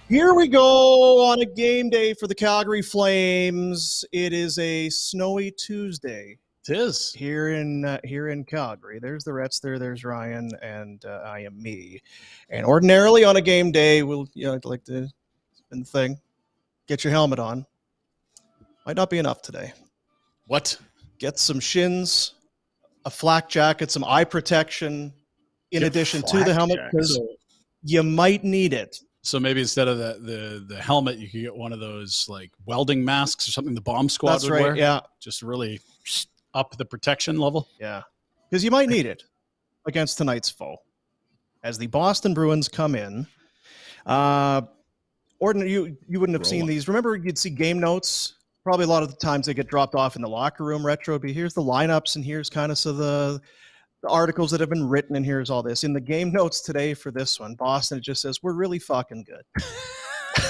Here we go on a game day for the Calgary Flames. It is a snowy Tuesday. It is here in Calgary. There's the Rhetts there. There's Ryan, and I am me. And ordinarily on a game day, I'd like to spin the thing, get your helmet on. Might not be enough today. What? Get some shins, a flak jacket, some eye protection, in addition to the helmet, because you might need it. So maybe instead of the helmet, you could get one of those like welding masks or something the bomb squad would wear. Yeah. Just really up the protection level. Yeah. Because you might need it against tonight's foe. As the Boston Bruins come in. You wouldn't have seen these. Remember, you'd see game notes probably a lot of the times they get dropped off in the locker room retro, but here's the lineups and here's kind of the articles that have been written, and here's all this. In the game notes today for this one, Boston, it just says, we're really fucking good.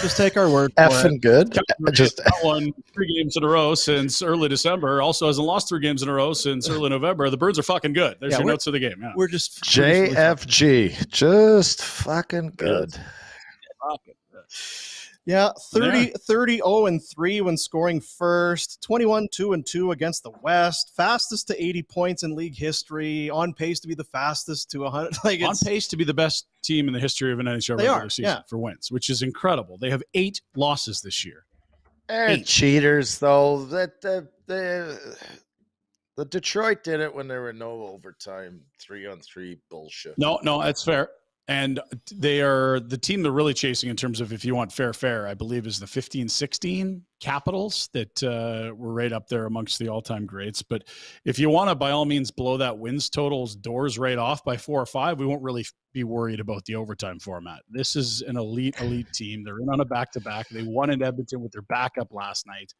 Just take our word for Effing good. Just won 3 games in a row since early December. Also hasn't lost 3 games in a row since early November. The Bruins are fucking good. There's your notes of the game. Yeah. We're just JFG. Just fucking good. Yeah, 30-0-3 when scoring first, 21-2-2 against the West, fastest to 80 points in league history, on pace to be the fastest to 100. Like on pace to be the best team in the history of an NHL regular season for wins, which is incredible. They have 8 losses this year. They're cheaters, though. The Detroit did it when there were no overtime, 3-on-3 bullshit. No, that's fair. And they are the team they're really chasing in terms of, if you want fair, I believe is the 15-16 Capitals that were right up there amongst the all-time greats. But if you want to, by all means, blow that wins totals doors right off by 4 or 5, we won't really be worried about the overtime format. This is an elite team. They're in on a back-to-back. They won in Edmonton with their backup last night.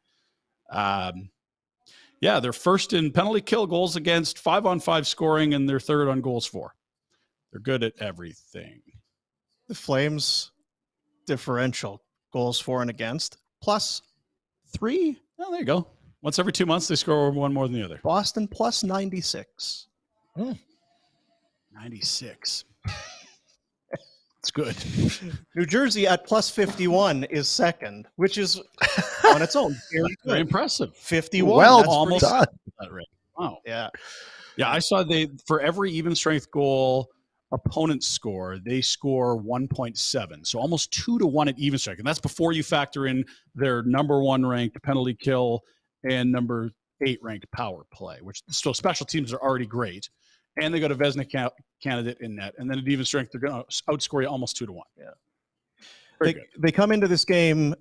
They're first in penalty kill goals against, 5-on-5 scoring, and they're third on goals for. They're good at everything. The Flames differential goals for and against +3. Oh, there you go. Once every 2 months, they score one more than the other. Boston +96. 96. It's good. New Jersey at +51 is second, which is on its own very impressive. 51. Well, that's almost done. Wow. Yeah. Yeah, I saw for every even strength goal opponents score, they score 1.7. So almost 2 to 1 at even strength. And that's before you factor in their number 1 ranked penalty kill and number 8 ranked power play, so special teams are already great. And they got a Vezina candidate in net. And then at even strength, they're going to outscore you almost 2 to 1. Yeah. They come into this game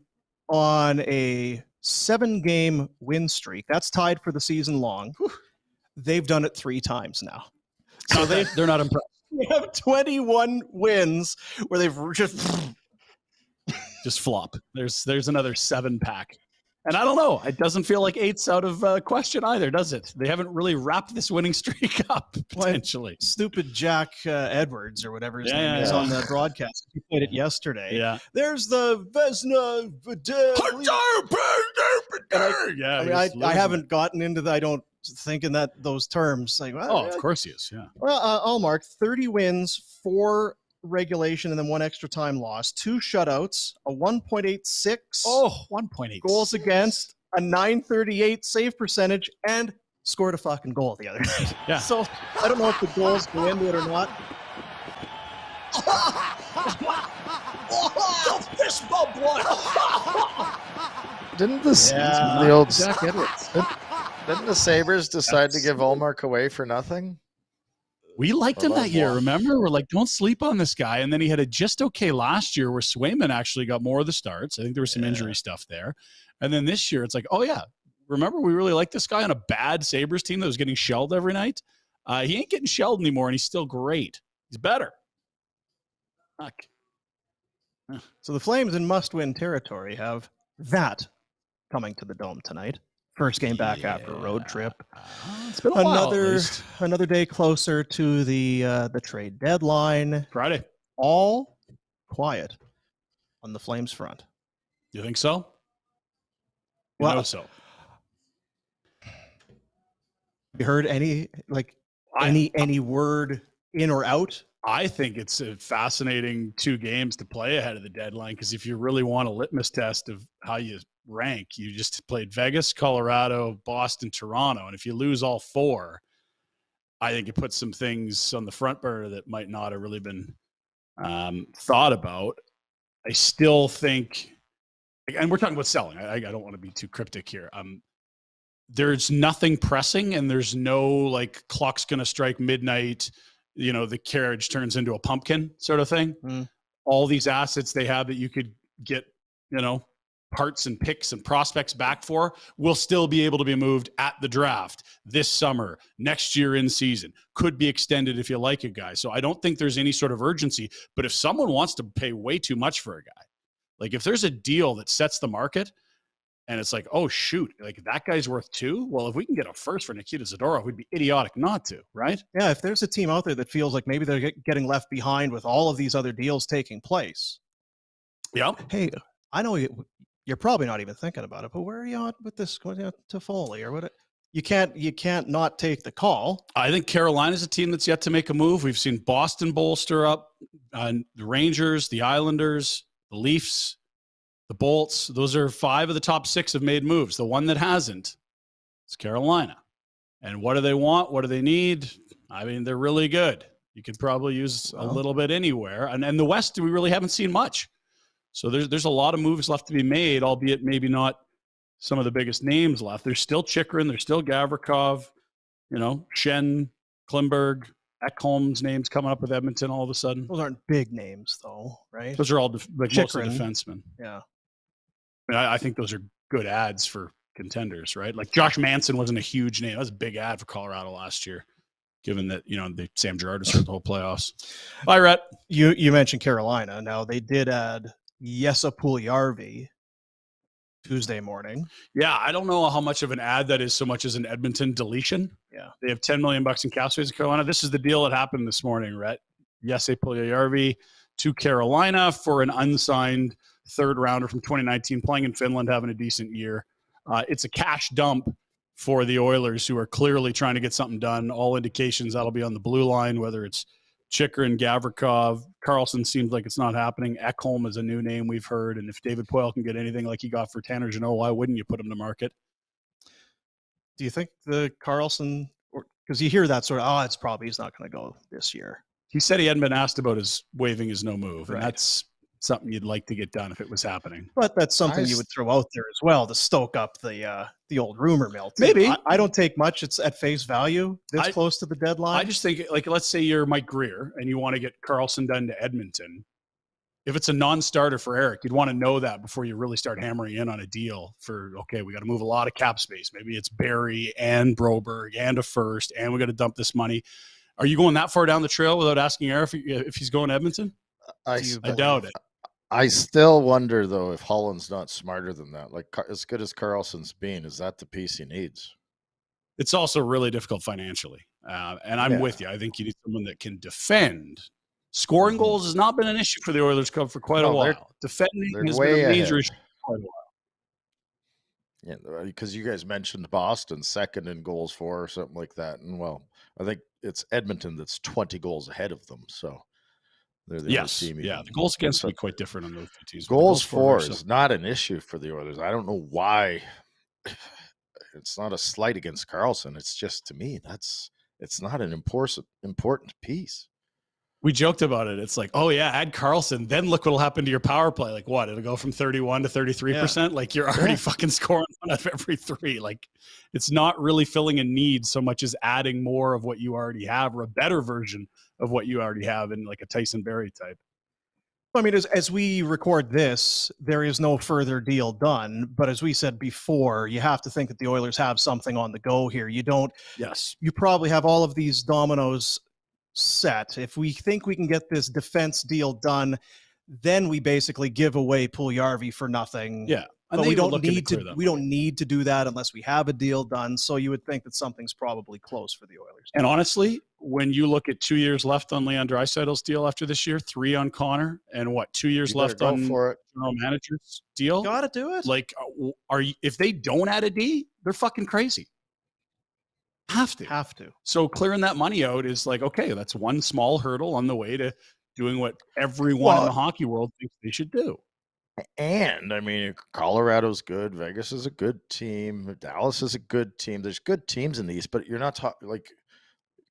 on a 7-game win streak. That's tied for the season long. They've done it 3 times now. So they're not impressed. They have 21 wins where they've just flop. There's another 7-pack. And I don't know. It doesn't feel like 8's out of question either, does it? They haven't really wrapped this winning streak up, potentially. Stupid Jack Edwards or whatever his name is on the broadcast. He played it yesterday. Yeah. There's the Vezina. I haven't gotten into that. I don't thinking that those terms. Like, well, of course he is. Yeah. Well, I'll mark 30 wins, 4 regulation, and then 1 extra time loss, 2 shutouts, a 1.86. 1.8 goals against, a 938 save percentage, and scored a fucking goal the other night. Yeah. So I don't know if the goals go into it or not. Fist bump one. Didn't the old Jack Edwards? Didn't the Sabres decide to give Ullmark away for nothing? We liked him that year, remember? We're like, don't sleep on this guy. And then he had a just okay last year where Swayman actually got more of the starts. I think there was some injury stuff there. And then this year, it's like, oh, yeah, remember we really liked this guy on a bad Sabres team that was getting shelled every night? He ain't getting shelled anymore, and he's still great. He's better. Fuck. So the Flames in must-win territory have that coming to the Dome tonight. First game back after a road trip. It's been a while, another day closer to the trade deadline. Friday. All quiet on the Flames front. You think so? Well, know so. You heard any word in or out? I think it's a fascinating 2 games to play ahead of the deadline, because if you really want a litmus test of how you rank, you just played Vegas, Colorado, Boston, Toronto, and if you lose all 4, I think it puts some things on the front burner that might not have really been thought about. I still think, and we're talking about selling. I don't want to be too cryptic here. There's nothing pressing, and there's no like clock's going to strike midnight. You know, the carriage turns into a pumpkin sort of thing. All these assets they have that you could get, parts and picks and prospects back for will still be able to be moved at the draft this summer, next year in season. Could be extended if you like a guy. So I don't think there's any sort of urgency. But if someone wants to pay way too much for a guy, like if there's a deal that sets the market, And it's like, oh, shoot, like that guy's worth 2. Well, if we can get a first for Nikita Zadorov, we'd be idiotic not to, right? Yeah, if there's a team out there that feels like maybe they're getting left behind with all of these other deals taking place. Yep. Hey, I know you're probably not even thinking about it, but where are you at with this to Foley or what? You can't not take the call. I think Carolina's a team that's yet to make a move. We've seen Boston bolster up, the Rangers, the Islanders, the Leafs, the Bolts. Those are 5 of the top 6 have made moves. The one that hasn't is Carolina. And what do they want? What do they need? I mean, they're really good. You could probably use a little bit anywhere. And the West, we really haven't seen much. So there's a lot of moves left to be made, albeit maybe not some of the biggest names left. There's still Chychrun. There's still Gavrikov, Schenn, Klimberg, Ekholm's names coming up with Edmonton all of a sudden. Those aren't big names, though, right? Those are all mostly defensemen. Yeah. I think those are good ads for contenders, right? Like Josh Manson wasn't a huge name. That was a big ad for Colorado last year, given that, Sam Girard was the whole playoffs. Bye, Rhett. You mentioned Carolina. Now, they did add Jesse Puljujarvi Tuesday morning. Yeah, I don't know how much of an ad that is so much as an Edmonton deletion. Yeah. They have $10 million in cap space in Carolina. This is the deal that happened this morning, Rhett. Jesse Puljujarvi to Carolina for an unsigned third rounder from 2019, playing in Finland, having a decent year. It's a cash dump for the Oilers, who are clearly trying to get something done. All indications that'll be on the blue line, whether it's Chychrun, Gavrikov. Carlson seems like it's not happening. Ekholm is a new name we've heard. And if David Poile can get anything like he got for Tanner Jeannot, why wouldn't you put him to market? Do you think the Carlson, because you hear that sort of, he's not going to go this year. He said he hadn't been asked about his waiving his no move. Right. And that's something you'd like to get done if it was happening. But that's something you would throw out there as well to stoke up the old rumor mill. Maybe. I don't take much. It's at face value this close to the deadline. I just think, like, let's say you're Mike Greer and you want to get Carlson done to Edmonton. If it's a non-starter for Eric, you'd want to know that before you really start hammering in on a deal for, okay, we got to move a lot of cap space. Maybe it's Barrie and Broberg and a first, and we got to dump this money. Are you going that far down the trail without asking Eric if he's going to Edmonton? I doubt it. I still wonder, though, if Holland's not smarter than that. Like, as good as Carlson's been, is that the piece he needs? It's also really difficult financially. And I'm with you. I think you need someone that can defend. Scoring goals has not been an issue for the Oilers Club for quite a while. Defending has been a major issue for quite a while. Yeah, because you guys mentioned Boston second in goals for or something like that. And, well, I think it's Edmonton that's 20 goals ahead of them. So they're the team. Yeah, the goals against will be quite different on those two teams. Goals for is not an issue for the Oilers. I don't know why. It's not a slight against Carlson. It's just, to me, it's not an important piece. We joked about it. It's like, oh yeah, add Carlson, then look what'll happen to your power play. Like what? It'll go from 31 to 33%. Like you're already fucking scoring one out of every 3. Like it's not really filling a need so much as adding more of what you already have, or a better version of what you already have in like a Tyson Barrie type. I mean, as we record this, there is no further deal done. But as we said before, you have to think that the Oilers have something on the go here. You don't. Yes. You probably have all of these dominoes set. If we think we can get this defense deal done, then we basically give away Puljujarvi for nothing. Yeah. But we don't need to do that unless we have a deal done. So you would think that something's probably close for the Oilers. And honestly, when you look at 2 years left on Leon Draisaitl's deal after this year, 3 on Connor, and 2 years left on general manager's deal, got to do it. Like, if they don't add a D, they're fucking crazy. Have to. So clearing that money out is like, okay, that's one small hurdle on the way to doing what everyone in the hockey world thinks they should do. And I mean, Colorado's good. Vegas is a good team. Dallas is a good team. There's good teams in the East, but you're not talking like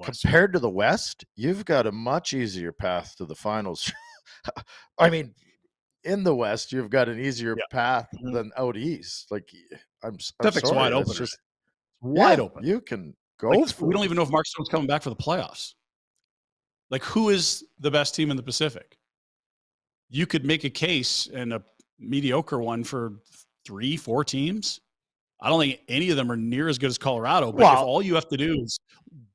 compared to the West, you've got a much easier path to the finals. I mean, in the West, you've got an easier path than out East. Like I'm Pacific's sorry, wide open. Just wide open. You can go for we don't even know if Mark Stone's coming back for the playoffs. Like, who is the best team in the Pacific? You could make a case, and a mediocre one, for 3-4 teams. I don't think any of them are near as good as Colorado. But if all you have to do is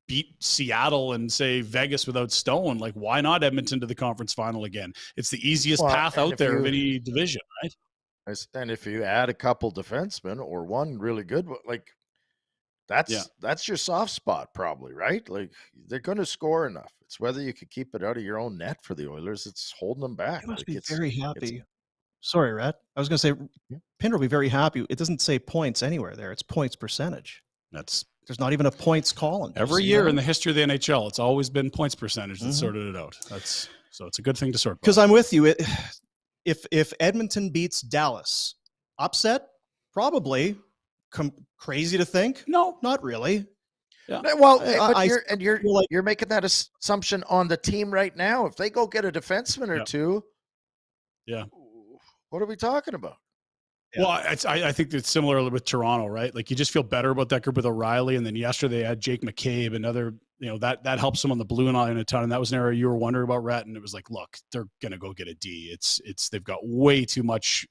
beat Seattle and say Vegas without Stone, like, why not Edmonton to the conference final again? It's the easiest path out there of any division, right? And if you add a couple defensemen or one really good one, like that's your soft spot probably, right? Like they're going to score enough. It's whether you could keep it out of your own net for the Oilers. It's holding them back. You must Like be it's very happy. Sorry, Rhett. I was going to say, Pinder will be very happy. It doesn't say points anywhere there. It's points percentage. There's not even a points column. Every year in the history of the NHL, it's always been points percentage that sorted it out. So it's a good thing to sort. Because I'm with you. If Edmonton beats Dallas, upset, probably. Crazy to think? No, not really. Yeah. Well, but you're making that assumption on the team right now. If they go get a defenseman or two, what are we talking about? Yeah. Well, I think it's similar with Toronto, right? Like you just feel better about that group with O'Reilly, and then yesterday they had Jake McCabe, another, that helps them on the blue line a ton. And that was an area you were wondering about, Rhett, and it was like, look, they're gonna go get a D. It's they've got way too much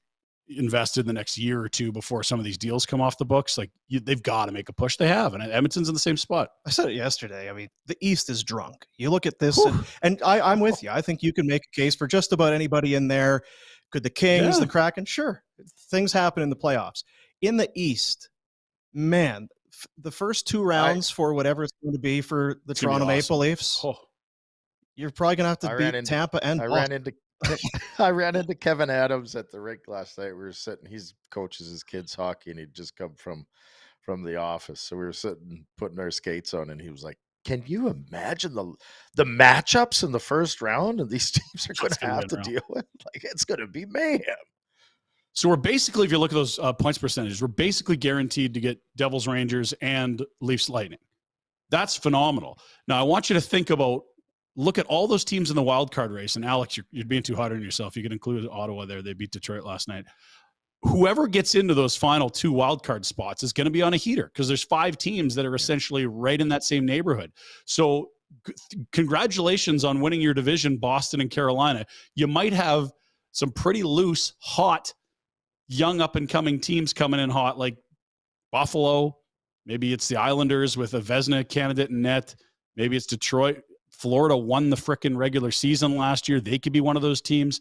invested in the next year or two before some of these deals come off the books. Like they've got to make a push. They have, and Edmonton's in the same spot. I said it yesterday. I mean, the East is drunk. You look at this, and I'm with you. I think you can make a case for just about anybody in there. Could the Kings, the Kraken? Sure. Things happen in the playoffs. In the East, man, the first two rounds for whatever it's going to be for the Toronto Maple Leafs, you're probably going to have to beat Tampa and Boston. I ran into Kevin Adams at the rink last night. We were sitting, he coaches his kids hockey, and he'd just come from the office. So we were sitting, putting our skates on, and he was like, can you imagine the matchups in the first round and these teams are going to have to deal with? Like, it's going to be mayhem. So we're basically, if you look at those points percentages, we're basically guaranteed to get Devils, Rangers, and Leafs, Lightning. That's phenomenal. Now, I want you to look at all those teams in the wild card race. And Alex, you're being too hard on yourself. You can include Ottawa there. They beat Detroit last night. Whoever gets into those final two wild card spots is going to be on a heater because there's 5 teams that are essentially right in that same neighborhood. So congratulations on winning your division, Boston and Carolina. You might have some pretty loose, hot, young up-and-coming teams coming in hot, like Buffalo. Maybe it's the Islanders with a Vezina candidate in net. Maybe it's Detroit. Florida won the frickin' regular season last year. They could be one of those teams.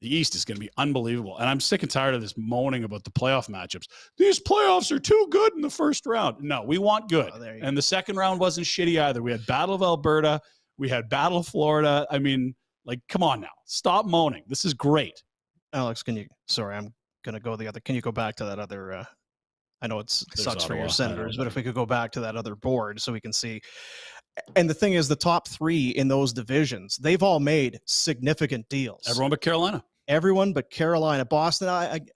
The East is going to be unbelievable. And I'm sick and tired of this moaning about the playoff matchups. These playoffs are too good in the first round. No, we want good. And the second round wasn't shitty either. We had Battle of Alberta. We had Battle of Florida. I mean, like, come on now. Stop moaning. This is great. Alex, I'm going to go can you go back to that other, I know it sucks for your Senators, but if we could go back to that other board so we can see. And the thing is, the top 3 in those divisions, they've all made significant deals. Everyone but Carolina. Boston,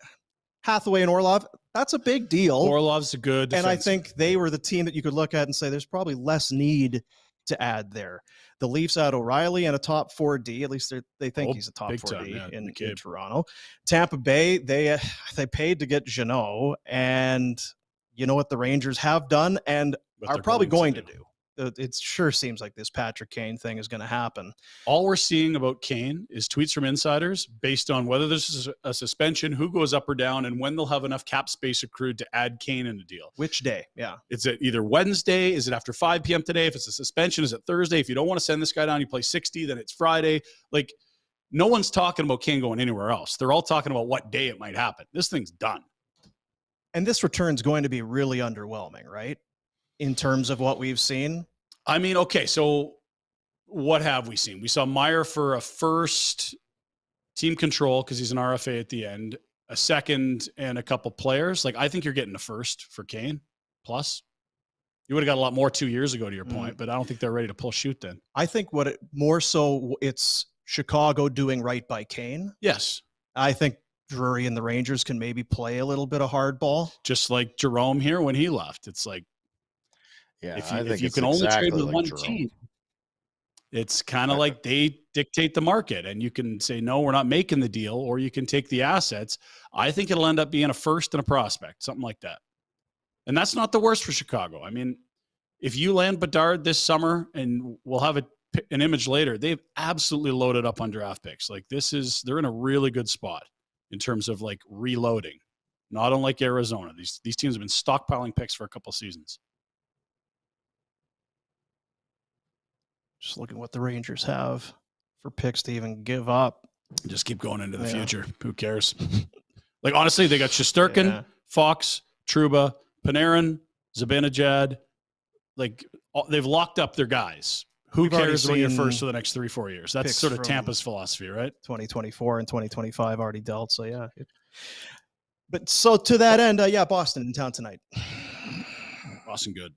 Hathaway and Orlov, that's a big deal. Orlov's a good defense. And I think they were the team that you could look at and say there's probably less need to add there. The Leafs had O'Reilly and a top 4D. At least they think he's a top 4D in Toronto. Tampa Bay, they paid to get Jeannot, and you know what the Rangers have done and are probably going to do. It sure seems like this Patrick Kane thing is going to happen. All we're seeing about Kane is tweets from insiders based on whether there's a suspension, who goes up or down, and when they'll have enough cap space accrued to add Kane in the deal. Which day? Yeah. Is it either Wednesday? Is it after 5 p.m. today? If it's a suspension, is it Thursday? If you don't want to send this guy down, you play 60, then it's Friday. Like, no one's talking about Kane going anywhere else. They're all talking about what day it might happen. This thing's done. And this return's going to be really underwhelming, right? In terms of what we've seen? I mean, okay, so what have we seen? We saw Meyer for a first, team control because he's an RFA at the end, a second, and a couple players. Like, I think you're getting a first for Kane plus. You would have got a lot more 2 years ago, to your point, but I don't think they're ready to pull shoot then. I think it's Chicago doing right by Kane. Yes. I think Drury and the Rangers can maybe play a little bit of hardball. Just like Jerome here when he left. It's like, if you can only trade with one team, it's kind of like they dictate the market, and you can say, no, we're not making the deal, or you can take the assets. I think it'll end up being a first and a prospect, something like that. And that's not the worst for Chicago. I mean, if you land Bedard this summer, and we'll have an image later, they've absolutely loaded up on draft picks. Like, they're in a really good spot in terms of like reloading, not unlike Arizona. These teams have been stockpiling picks for a couple seasons. Just looking what the Rangers have for picks to even give up. Just keep going into the future. Who cares? Like, honestly, they got Shesterkin, Yeah. Fox, Trouba, Panarin, Zibanejad. Like, they've locked up their guys. Who We've already cares about your seen first for the next 3-4 years? That's picks sort of from Tampa's philosophy, right? 2024 and 2025 already dealt. So, yeah. But so to that end, Boston in town tonight. Boston good.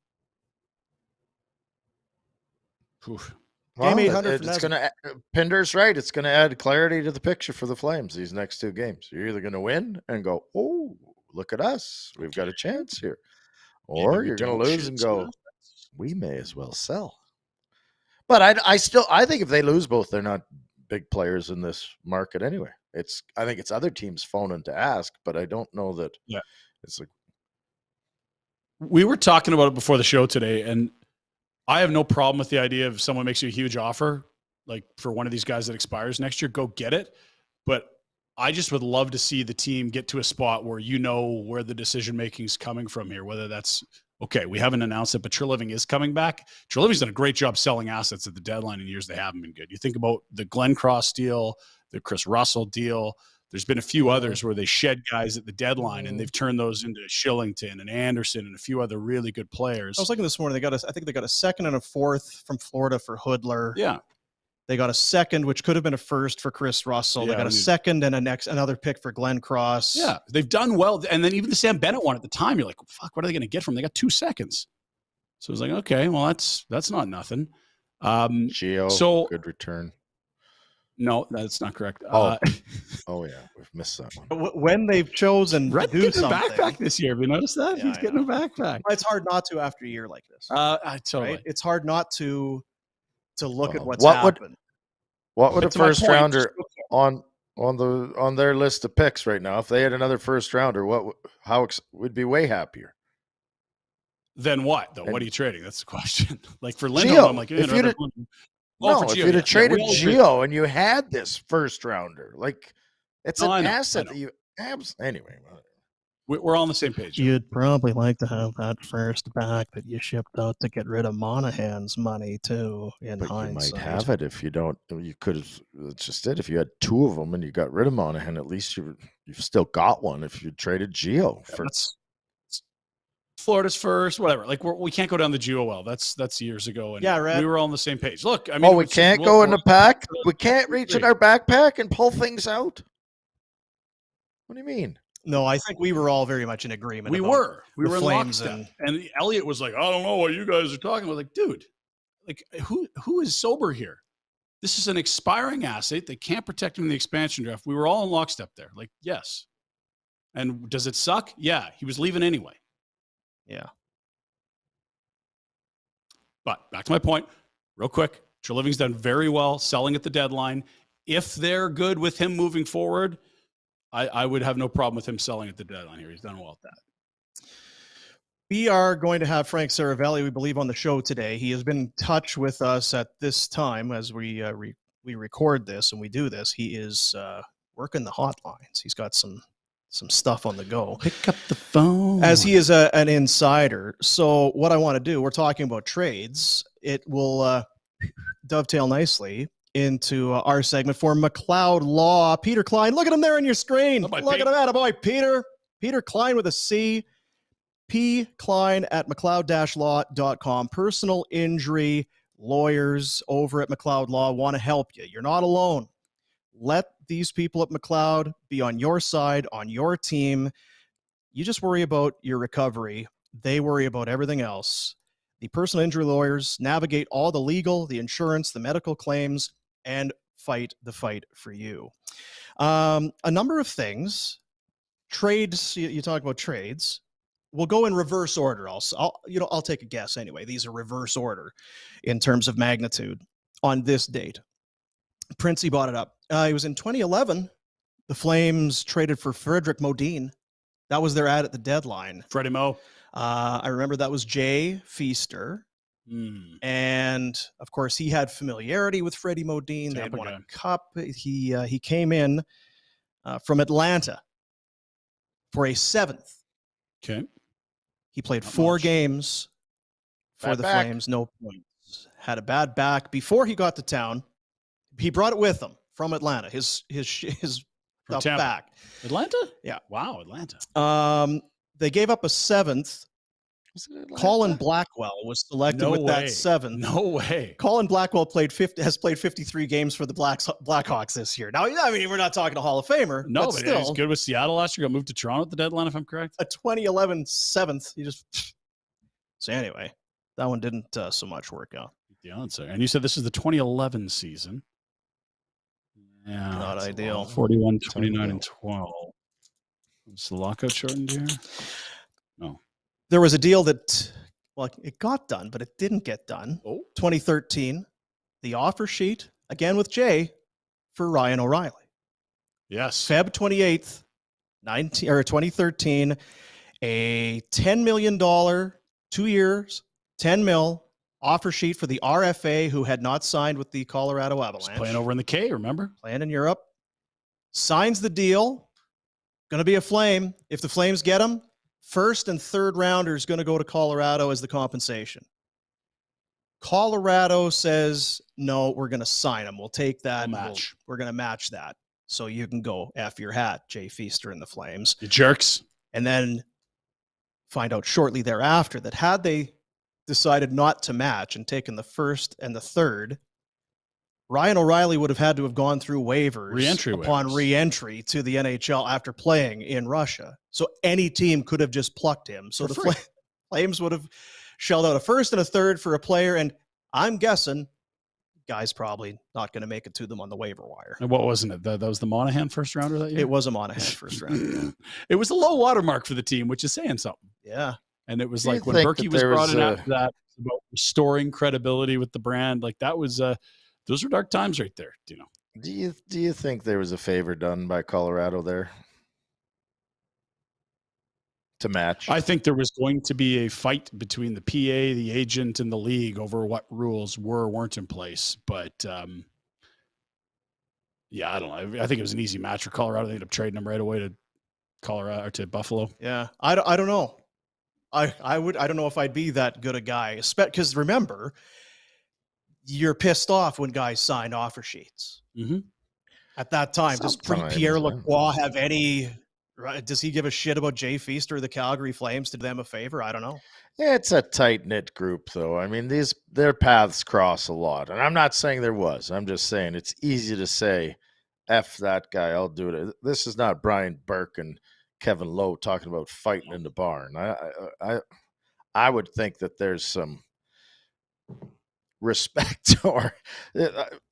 Oof. Well, Game 800 it's going to. Pinder's right. It's going to add clarity to the picture for the Flames these next two games. You're either going to win and go, "Oh, look at us, we've got a chance here," or you're going to lose and go, "We may as well sell." But I think if they lose both, they're not big players in this market anyway. I think it's other teams phoning to ask, but I don't know that. Yeah, it's like we were talking about it before the show today, and I have no problem with the idea of someone makes you a huge offer, like for one of these guys that expires next year, go get it. But I just would love to see the team get to a spot where you know where the decision making is coming from here, whether that's okay. We haven't announced it, but Treliving is coming back. Treliving's done a great job selling assets at the deadline in years they haven't been good. You think about the Glenn Cross deal, the Chris Russell deal. There's been a few others where they shed guys at the deadline and they've turned those into Shillington and Anderson and a few other really good players. I was looking this morning. I think they got a second and a fourth from Florida for Hoodler. Yeah. They got a second, which could have been a first for Chris Russell. They got a second and another pick for Glenn Cross. Yeah, they've done well. And then even the Sam Bennett one at the time, you're like, fuck, what are they going to get from him? They got 2 seconds. So it was like, okay, well, that's not nothing. Gio, good return. No, that's not correct. Oh yeah, we've missed that one. When they've chosen Rhett to do something. a backpack this year. Have you noticed that? He's getting a backpack. It's hard not to after a year like this. Totally. Right? It's hard not to look at what's happened. What would a first rounder on their list of picks right now? If they had another first rounder, would be way happier. Then what though? What are you trading? That's the question. Like for Lindholm, I'm like, if you'd have traded Gio and you had this first rounder, like it's an asset that you have. Anyway, we're all on the same page. You'd probably like to have that first back that you shipped out to get rid of Monahan's money too. In hindsight, you might have it if you don't. You could have. That's just it. If you had 2 of them and you got rid of Monahan, at least you've still got one. If you traded Gio for. Florida's first, whatever. Like we can't go down the Gio well. That's years ago. And Rhett. We were all on the same page. Look, I mean, we can't go in the pack. We can't reach in our backpack and pull things out. What do you mean? No, I think we were all very much in agreement. We were in lockstep. And Elliot was like, I don't know what you guys are talking about. Like, dude, like who is sober here? This is an expiring asset. They can't protect him in the expansion draft. We were all in lockstep there. Like, yes. And does it suck? Yeah, he was leaving anyway. Yeah. But back to my point, real quick. Treliving's done very well selling at the deadline. If they're good with him moving forward, I would have no problem with him selling at the deadline here. He's done well at that. We are going to have Frank Seravalli, we believe, on the show today. He has been in touch with us at this time as we record this and we do this. He is working the hotlines. He's got some stuff on the go. Pick up the phone. As he is an insider. So what I want to do, we're talking about trades. It will dovetail nicely into our segment for McLeod Law. Peter Klein, look at him there on your screen. Look at him, attaboy, Peter. Peter Klein with a C. P. Klein at McLeod-law.com. Personal injury lawyers over at McLeod Law want to help you. You're not alone. Let these people at McLeod be on your side, on your team. You just worry about your recovery. They worry about everything else. The personal injury lawyers navigate all the legal, the insurance, the medical claims, and fight the fight for you. A number of things. Trades, you talk about trades. We'll go in reverse order. I'll take a guess anyway. These are reverse order in terms of magnitude on this date. Princey brought it up. It was in 2011. The Flames traded for Frederick Modin. That was their ad at the deadline. Freddie Mo. I remember that was Jay Feaster. And of course, he had familiarity with Freddie Modin. They had won a cup. He came in from Atlanta for a 7th. Okay. He played 4 games for the Flames, no points. Had a bad back before he got to town. He brought it with him from Atlanta. His the Tampa. back. Atlanta? Yeah. Wow, Atlanta. They gave up a 7th. Colin Blackwell was selected No with way. that 7th. No way. Colin Blackwell has played 53 games for the Blackhawks this year. Now, I mean, we're not talking a Hall of Famer. No, but still, he's good with Seattle last year. Got moved to Toronto at the deadline, if I'm correct. A 2011 7th. So anyway, that one didn't so much work out. Yeah, and you said this is the 2011 season. Yeah, not ideal. 41, 29, and 12. Is the lockout shortened here? No. There was a deal that, well, it got done, but it didn't get done. 2013, the offer sheet, again with Jay, for Ryan O'Reilly. Yes. Feb 28th, 2013, a $10 million, 2 years, 10 mil offer sheet for the RFA who had not signed with the Colorado Avalanche. He's playing over in the K, remember? Playing in Europe. Signs the deal. Going to be a Flame. If the Flames get him, first and third rounders going to go to Colorado as the compensation. Colorado says, no, we're going to sign him. We'll take that. We're going to match that. So you can go F your hat, Jay Feaster and the Flames. You jerks. And then find out shortly thereafter that had they decided not to match and taken the first and the third, Ryan O'Reilly would have had to have gone through waivers upon re-entry to the NHL after playing in Russia. So any team could have just plucked him. So the Flames would have shelled out a first and a third for a player, and I'm guessing guy's probably not going to make it to them on the waiver wire. And what wasn't it? That was the Monahan first rounder that year? It was a Monahan first rounder. It was a low watermark for the team, which is saying something. Yeah. And it was like when Berkey was brought in after that, about restoring credibility with the brand. Like that was, those were dark times right there. Do you know? Do you think there was a favor done by Colorado there to match? I think there was going to be a fight between the PA, the agent, and the league over what rules weren't in place. But yeah, I don't know. I think it was an easy match for Colorado. They ended up trading him right away to Colorado or to Buffalo. Yeah, I don't know. I don't know if I'd be that good a guy, because remember, you're pissed off when guys sign offer sheets. Mm-hmm. At that time, does Pierre Lacroix have any? Does he give a shit about Jay Feaster or the Calgary Flames? Did them a favor? I don't know. It's a tight knit group, though. I mean, their paths cross a lot, and I'm not saying there was. I'm just saying it's easy to say, "F that guy, I'll do it." This is not Brian Burke and Kevin Lowe talking about fighting in the barn. I would think that there's some respect or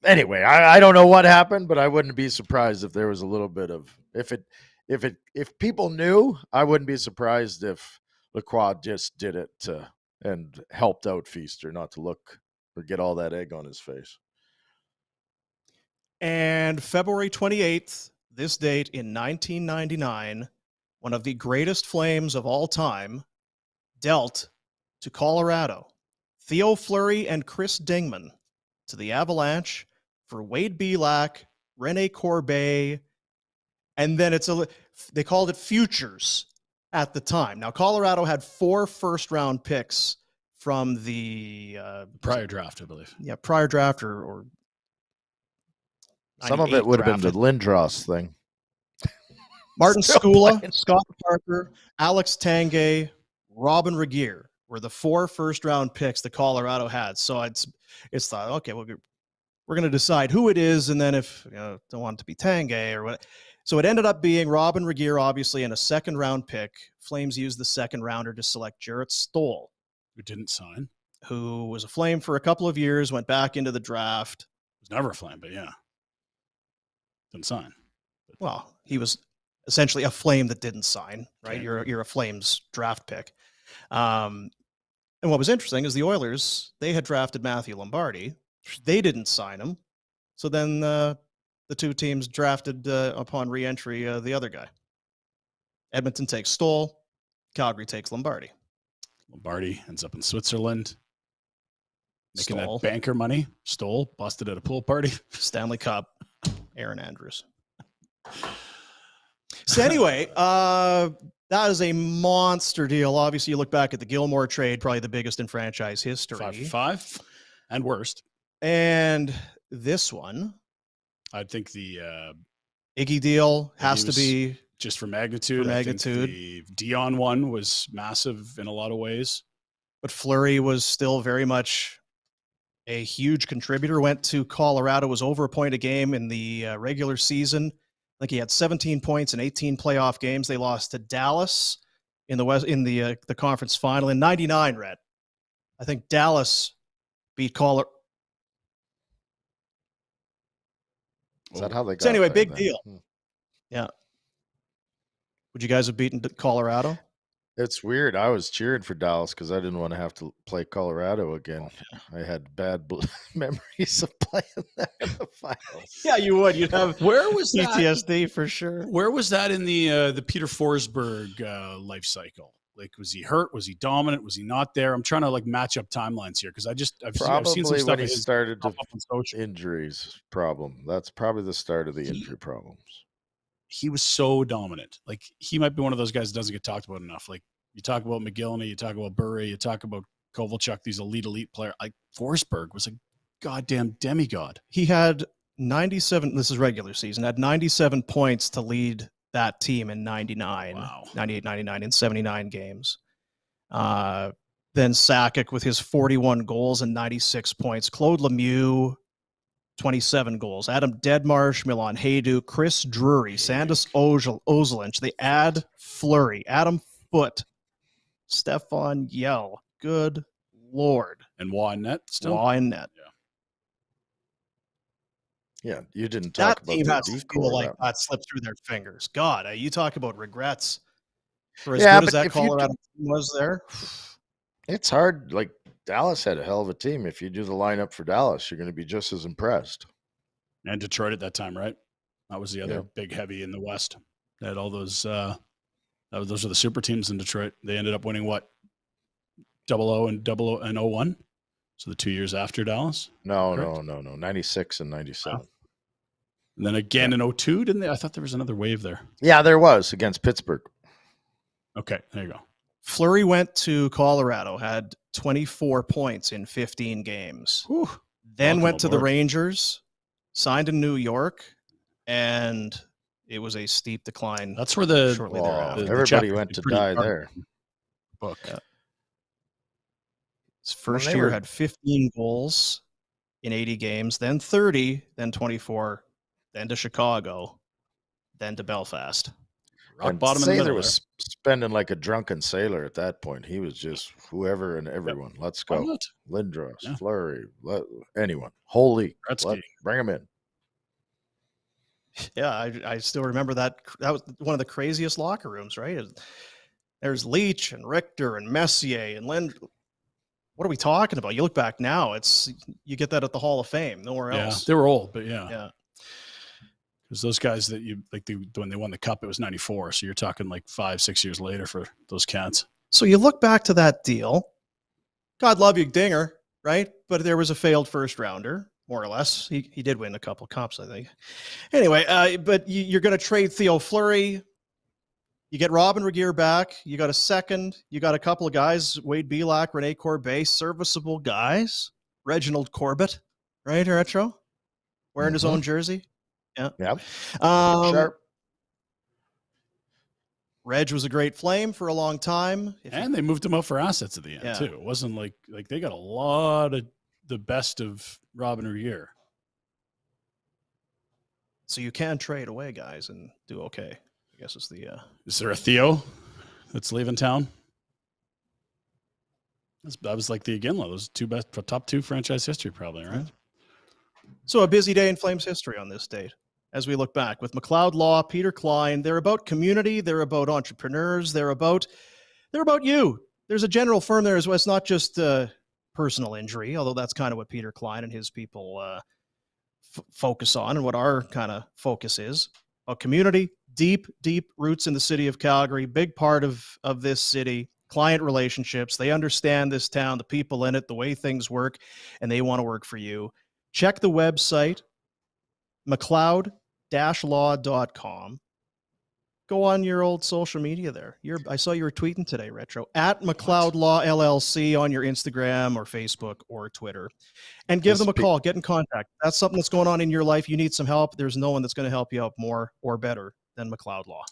anyway, I don't know what happened, but I wouldn't be surprised if there was a little bit of if people knew. I wouldn't be surprised if Lacroix just did it and helped out Feaster not to look or get all that egg on his face. And February 28th, this date in 1999, one of the greatest Flames of all time dealt to Colorado. Theo Fleury and Chris Dingman to the Avalanche for Wade Belak, Rene Corbet, and then they called it futures at the time. Now, Colorado had 4 first-round picks from the prior draft, I believe. Yeah, prior draft or some of it would have been the Lindros thing. Martin Skula, Scott Parker, Alex Tanguay, Robin Regeer were the 4 first-round picks that Colorado had. So it's thought, okay, we're going to decide who it is, and then if don't want it to be Tanguay or what. So it ended up being Robin Regeer, obviously, and a second-round pick. Flames used the second rounder to select Jarrett Stoll, who didn't sign, who was a Flame for a couple of years, went back into the draft. Was never a Flame, but yeah, didn't sign. Well, he was essentially a Flame that didn't sign, right? Okay. You're a Flames draft pick. And what was interesting is the Oilers, they had drafted Matthew Lombardi. They didn't sign him. So then the 2 teams drafted upon re-entry the other guy. Edmonton takes Stoll. Calgary takes Lombardi. Lombardi ends up in Switzerland. Making Stoll. that banker money. Stoll busted at a pool party. Stanley Cup. Aaron Andrews. So anyway, that is a monster deal. Obviously, you look back at the Gilmore trade, probably the biggest in franchise history. 5-5 and worst. And this one, I think the Iggy deal has to be just for magnitude. I think the Dion one was massive in a lot of ways. But Fleury was still very much a huge contributor. Went to Colorado, was over a point a game in the regular season. I think he had 17 points in 18 playoff games. They lost to Dallas in the conference final in '99. Rhett, I think Dallas beat Colorado. Is that how they got? So anyway, big deal. Yeah. Would you guys have beaten Colorado? It's weird. I was cheering for Dallas because I didn't want to have to play Colorado again. I had bad memories of playing them in the finals. Yeah, you would. You'd have where was PTSD that? For sure. Where was that in the Peter Forsberg life cycle? Like, was he hurt? Was he dominant? Was he not there? I'm trying to like match up timelines here because I've seen some stuff when he started to injuries problem. That's probably the start of the injury problems. He was so dominant. Like, he might be one of those guys that doesn't get talked about enough. Like, you talk about McGillney, you talk about Burry, you talk about Kovalchuk, these elite players. Like, Forsberg was a goddamn demigod. He had 97, this is regular season, had 97 points to lead that team in 99, wow. 98, 99, in 79 games. Then Sakic with his 41 goals and 96 points. Claude Lemieux, 27 goals. Adam Deadmarsh, Milan Hajduk, Chris Drury, Sandis Ozelinch. They add Fleury, Adam Foote, Stefan Yell. Good Lord. And Waugh in net still? Waugh in net. Yeah, you didn't talk about that team has to feel like that slipped through their fingers. God, you talk about regrets for as good as that Colorado team was there. It's hard. Like, Dallas had a hell of a team. If you do the lineup for Dallas, you're going to be just as impressed. And Detroit at that time, right? That was the other big heavy in the West. They had all those. Those are the super teams in Detroit. They ended up winning what? 00 and 01. So the 2 years after Dallas. No. 96 and 97. And then again in 02, didn't they? I thought there was another wave there. Yeah, there was against Pittsburgh. Okay, there you go. Fleury went to Colorado, had 24 points in 15 games. Whew. Then went to the Rangers, signed in New York, and it was a steep decline. That's where everybody went to die there. Book. Yeah. His first year had 15 goals in 80 games, then 30, then 24, then to Chicago, then to Belfast. Rock bottom in the middle was spending like a drunken sailor at that point. He was just whoever and everyone. Yep. Let's go. Lindros, Fleury, anyone. Holy, bring him in. Yeah, I still remember that. That was one of the craziest locker rooms, right? There's Leach and Richter and Messier and Lind. What are we talking about? You look back now, you get that at the Hall of Fame, nowhere else. They were old, but yeah. Because those guys that when they won the cup, it was 94. So you're talking like 5-6 years later for those cats. So you look back to that deal. God love you, Dinger, right? But there was a failed first rounder, more or less. He did win a couple cups, I think. Anyway, but you're going to trade Theo Fleury. You get Robin Regeer back. You got a second. You got a couple of guys, Wade Belak, Rene Corbet, serviceable guys. Reginald Corbett, right, Retro? Wearing his own jersey. Yeah. Yep. Sharp. Reg was a great Flame for a long time. And they moved him up for assets at the end, too. It wasn't like they got a lot of the best of Robin Regeer. So you can trade away guys and do okay. I guess it's the... Is there a Theo that's leaving town? That was like the Iginla. Those top two franchise history probably, right? So a busy day in Flames history on this date. As we look back with McLeod Law, Peter Klein, they're about community, they're about entrepreneurs, they're about you. There's a general firm there as well. It's not just personal injury, although that's kind of what Peter Klein and his people focus on and what our kind of focus is. About community, deep roots in the city of Calgary, big part of this city, client relationships. They understand this town, the people in it, the way things work, and they want to work for you. Check the website, McLeod-law.com. go on your old social media there. I saw you were tweeting today, Retro, at McLeod Law LLC on your Instagram or Facebook or Twitter, and give them a call. Get in contact. That's something that's going on in your life. You need some help. There's no one that's going to help you out more or better than McLeod Law.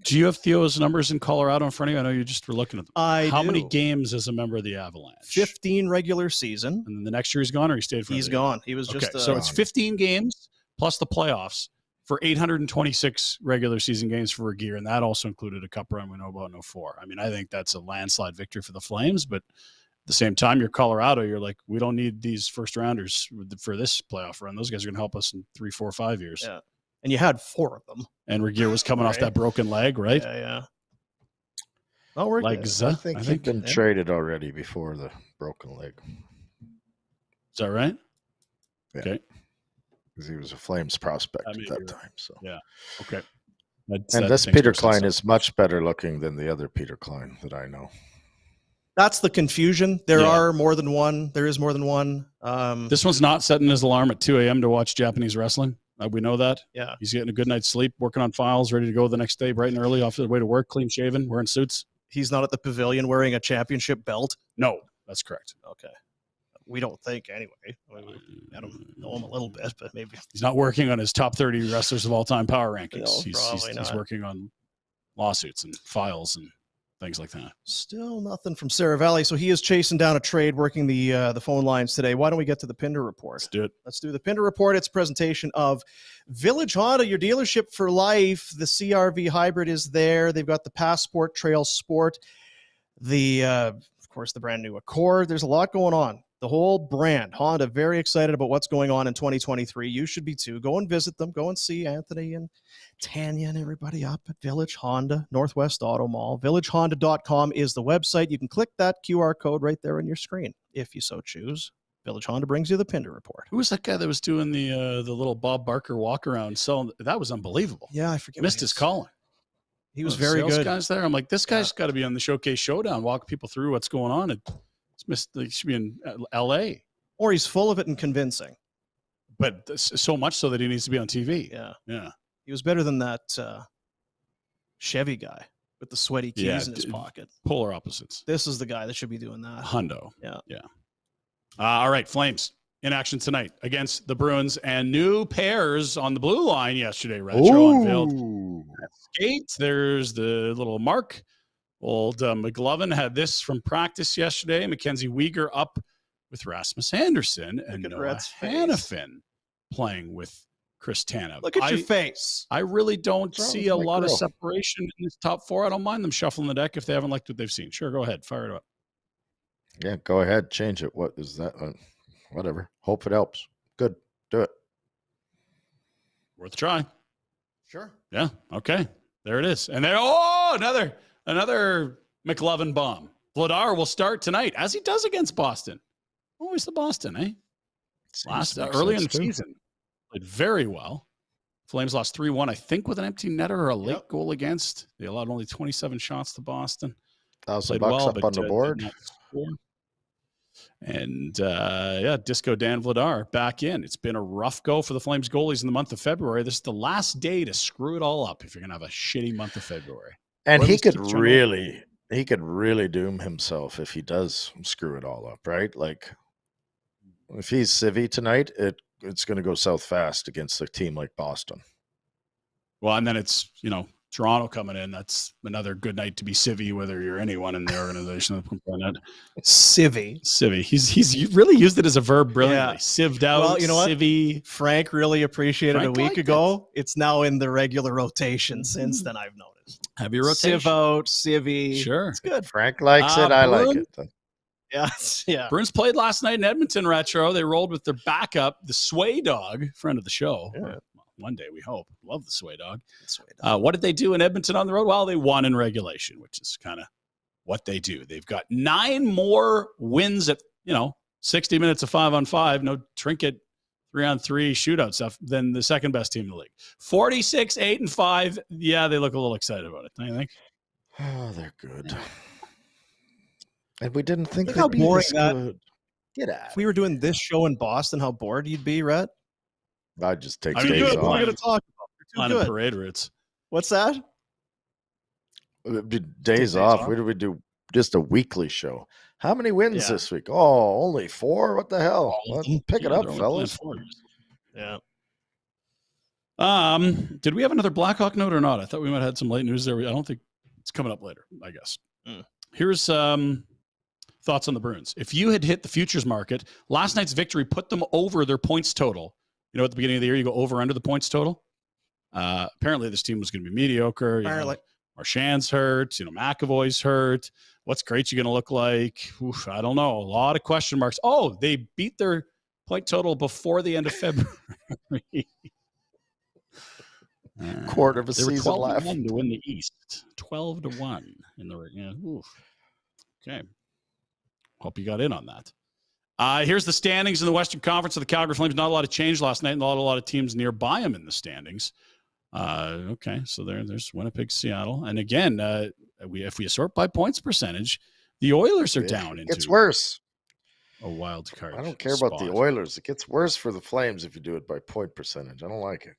Do you have Theo's numbers in Colorado in front of you? I know you just were looking at them. How many games as a member of the Avalanche? 15 regular season. And then the next year he's gone, or he stayed for He's gone. He was just so it's 15 games plus the playoffs for 826 regular season games for a gear, and that also included a cup run we know about in 04. I mean, I think that's a landslide victory for the Flames, but at the same time, you're Colorado, you're like, we don't need these first rounders for this playoff run. Those guys are going to help us in 3, 4, 5 years. Yeah. And you had 4 of them. And Regeer was coming off that broken leg, right? Yeah. Oh, we're legs. I think he'd been traded already before the broken leg. Is that right? Yeah. Okay. Because he was a Flames prospect at that time. So yeah. Okay. And this Peter Klein is much better looking than the other Peter Klein that I know. That's the confusion. There are more than one. There is more than one. This one's not setting his alarm at 2 a.m. to watch Japanese wrestling. We know that. Yeah. He's getting a good night's sleep, working on files, ready to go the next day, bright and early, off the way to work, clean shaven, wearing suits. He's not at the pavilion wearing a championship belt. No, that's correct. Okay. We don't think anyway. I don't know him a little bit, but maybe he's not working on his top 30 wrestlers of all time power rankings. No, he's working on lawsuits and files and things like that. Still nothing from Seravalli, so he is chasing down a trade, working the phone lines today. Why don't we get to the Pinder report? Let's do it. Let's do the Pinder report. It's a presentation of Village Honda, your dealership for life. The CRV hybrid is there. They've got the Passport Trail Sport, of course, the brand new Accord. There's a lot going on. The whole brand, Honda, very excited about what's going on in 2023. You should be too. Go and visit them. Go and see Anthony and Tanya and everybody up at Village Honda, Northwest Auto Mall. VillageHonda.com is the website. You can click that QR code right there on your screen if you so choose. Village Honda brings you the Pinder report. Who was that guy that was doing the little Bob Barker walk around selling? That was unbelievable. Yeah, I forget. Missed his calling. He was very good. Guys there. I'm like, this guy's got to be on the Showcase Showdown, walk people through what's going on. He should be in L.A. Or he's full of it and convincing. But so much so that he needs to be on TV. Yeah. He was better than that Chevy guy with the sweaty keys in his pocket. Polar opposites. This is the guy that should be doing that. Hundo. Yeah. All right, Flames in action tonight against the Bruins, and new pairs on the blue line yesterday. Retro unveiled. Skate. There's the little mark. Old McLovin had this from practice yesterday. Mackenzie Weegar up with Rasmus Anderson and Noah Hannafin playing with Chris Tanev. Look at your face. I really don't see a lot of separation in this top 4. I don't mind them shuffling the deck if they haven't liked what they've seen. Sure, go ahead. Fire it up. Yeah, go ahead. Change it. What is that? Whatever. Hope it helps. Good. Do it. Worth a try. Sure. Yeah. Okay. There it is. And there, another McLovin bomb. Vladar will start tonight, as he does against Boston. Always the Boston, eh? Early in the season. Played very well. Flames lost 3-1, I think, with an empty netter or a late goal against. They allowed only 27 shots to Boston. $1,000 up on the board. And Disco Dan Vladar back in. It's been a rough go for the Flames goalies in the month of February. This is the last day to screw it all up if you're going to have a shitty month of February. And he could really doom himself if he does screw it all up, right? Like if he's civvy tonight, it's going to go south fast against a team like Boston. Well, and then it's, Toronto coming in. That's another good night to be civvy, whether you're anyone in the organization. Civvy. He's really used it as a verb brilliantly. Yeah. Civved out. Well, you know what? Civvy. Frank really appreciated it a week ago. It's now in the regular rotation since then, I've noticed. Heavy rotation. Civ out, civvy. Sure. It's good. Frank likes it. I like it. Yeah. Bruins played last night in Edmonton, Retro. They rolled with their backup, the Sway Dog, friend of the show. Yeah. One day, we hope. Love the Sway Dog. What did they do in Edmonton on the road? Well, they won in regulation, which is kind of what they do. They've got 9 more wins at, 60 minutes of 5-on-5, no trinket 3-on-3 shootout stuff than the second best team in the league. 46, 8-5. Yeah, they look a little excited about it, don't you think? Oh, they're good. And we didn't think how boring good. Get out. If we were doing this show in Boston, how bored you'd be, Rhett? I'd just take days off. What are you going to talk about? On parade routes. What's that? Days off. What do we do? Just a weekly show. How many wins this week? Oh, only 4? What the hell? Pick it up, fellas. Yeah. Did we have another Blackhawk note or not? I thought we might have had some late news there. I don't think it's coming up later, I guess. Here's thoughts on the Bruins. If you had hit the futures market, last night's victory put them over their points total. You know, at the beginning of the year, you go over under the points total. Apparently, this team was going to be mediocre. Apparently. Marchand's hurt. You know, McAvoy's hurt. What's Krejci going to look like? Oof, I don't know. A lot of question marks. Oh, they beat their point total before the end of February. Quarter of a season left to win the East. 12-1 in the Okay. Hope you got in on that. Here's the standings in the Western Conference of the Calgary Flames. Not a lot of change last night, and a lot of teams nearby them in the standings. Okay, so there's Winnipeg, Seattle, and again, if we sort by points percentage, the Oilers are down into. It's worse. A wild card. I don't care about the Oilers. It gets worse for the Flames if you do it by point percentage. I don't like it.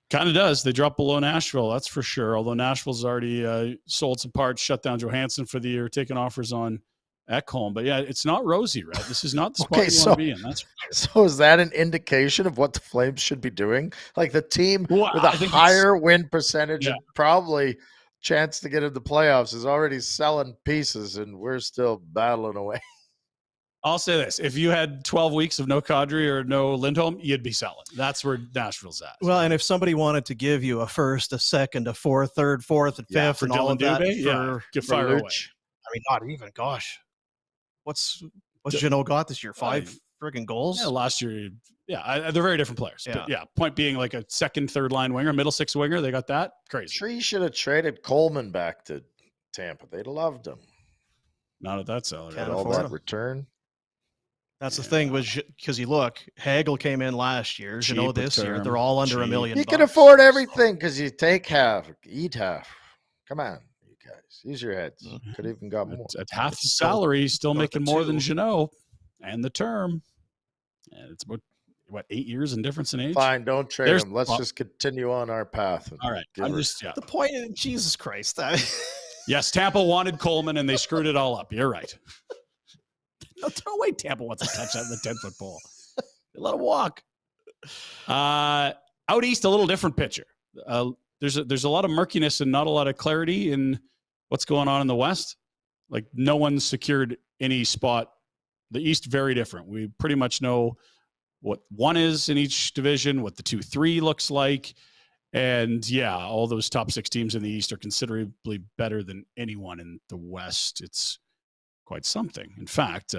Kind of does. They drop below Nashville, that's for sure. Although Nashville's already sold some parts, shut down Johansson for the year, taking offers on Ekholm. But yeah, it's not rosy, right? This is not the spot you want to be in. That's for sure. So is that an indication of what the Flames should be doing? Like the team with a higher win percentage and probably chance to get into the playoffs is already selling pieces, and we're still battling away. I'll say this. If you had 12 weeks of no Kadri or no Lindholm, you'd be selling. That's where Nashville's at. Well, and if somebody wanted to give you a first, a second, a fourth, third, fourth, and fifth, and all of that get fire away. I mean, not even. Gosh, what's Jeannot got this year? 5 friggin' goals? Yeah, last year. Yeah, they're very different players. Yeah. But point being, like a second, third line winger, middle six winger, they got that. Crazy. Sure, you should have traded Coleman back to Tampa. They'd have loved him. Not at that salary. Got all that return. That's the thing, was because you look, Hagel came in last year, Jeannot this year. They're all under $1 million. You can afford everything because you take half, eat half. Come on, you guys. Use your heads. Could have even got more. At half the salary, still making more than Jeannot and the term. And it's about, 8 years in difference in age? Fine, don't trade him. Let's just continue on our path. All right. The point is, Jesus Christ. Yes, Tampa wanted Coleman, and they screwed it all up. You're right. No way Tampa wants to touch that in the 10-foot pole. Let him walk. Out east, a little different picture. There's a lot of murkiness and not a lot of clarity in what's going on in the West. Like, no one's secured any spot. The East, very different. We pretty much know what one is in each division, what the 2-3 looks like. And yeah, all those top 6 teams in the East are considerably better than anyone in the West. It's quite something. In fact,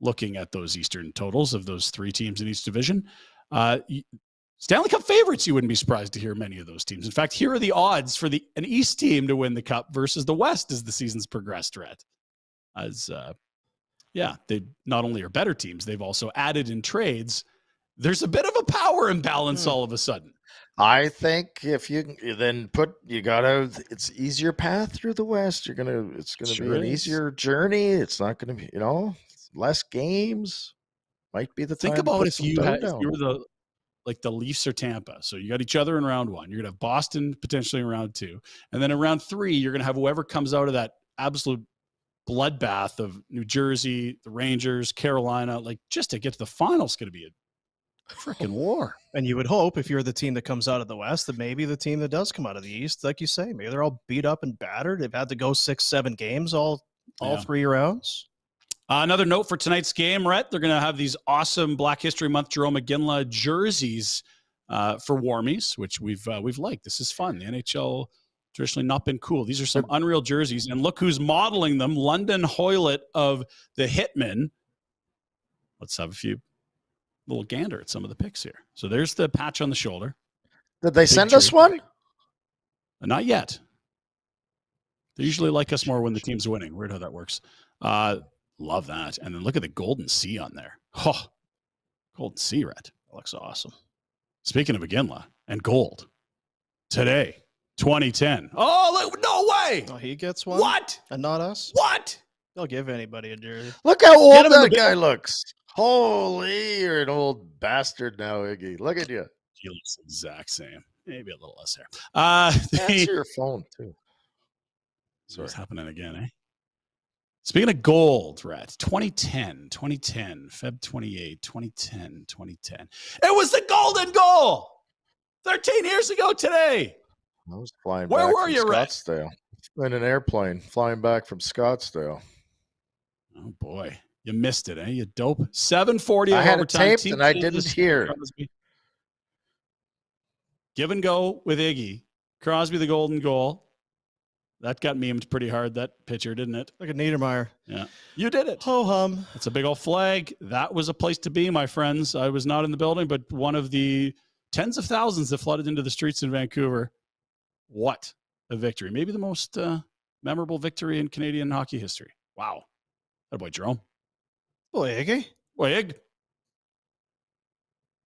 looking at those Eastern totals of those 3 teams in each division, Stanley Cup favorites, you wouldn't be surprised to hear many of those teams. In fact, here are the odds for an East team to win the Cup versus the West as the season's progressed, Rhett. They not only are better teams, they've also added in trades. There's a bit of a power imbalance all of a sudden. I think if you then it's easier path through the West. It's gonna be an easier journey. It's not gonna be, less games. Might be the time. Think about if you were the Leafs or Tampa. So you got each other in round 1. You're gonna have Boston potentially in round 2, and then in round 3, you're gonna have whoever comes out of that absolute bloodbath of New Jersey, the Rangers, Carolina. Like, just to get to the finals is gonna be a freaking war. And you would hope, if you're the team that comes out of the West, that maybe the team that does come out of the East, like you say, maybe they're all beat up and battered. They've had to go 6-7 games all 3 rounds. Another note for tonight's game, Rhett, they're going to have these awesome Black History Month Jarome Iginla jerseys for warmies, which we've liked. This is fun. The NHL traditionally not been cool. These are some unreal jerseys, and look who's modeling them. London Hoylett of the Hitmen. Let's have a few little gander at some of the picks here. So there's the patch on the shoulder. Did they send us one? Not yet. They usually like us more when the team's winning. Weird how that works. Love that. And then look at the golden C on there. Oh, golden C, Rhett. That looks awesome. Speaking of Iginla and gold, today, 2010. Oh, no way. Oh, he gets one? What? And not us? What? They'll give anybody a jersey. Look how old that guy looks. Holy, you're an old bastard now, Iggy. Look at you. He looks the exact same. Maybe a little less hair. Answer your phone, too. What's happening again, eh? Speaking of gold, Rhett, 2010, Feb 28, 2010. It was the golden goal 13 years ago today. I was flying Where back were from you, Rhett? Scottsdale. In an airplane, flying back from Scottsdale. Oh, boy. You missed it, eh? You dope. 7:40 I had overtime. it taped and I didn't hear. Give and go with Iggy. Crosby, the golden goal. That got memed pretty hard, that picture, didn't it? Look at Niedermeyer. Yeah. You did it. Ho-hum. That's a big old flag. That was a place to be, my friends. I was not in the building, but one of the tens of thousands that flooded into the streets in Vancouver. What a victory. Maybe the most memorable victory in Canadian hockey history. Wow. That boy, Jerome. Boy, Iggy. Boy, Ig.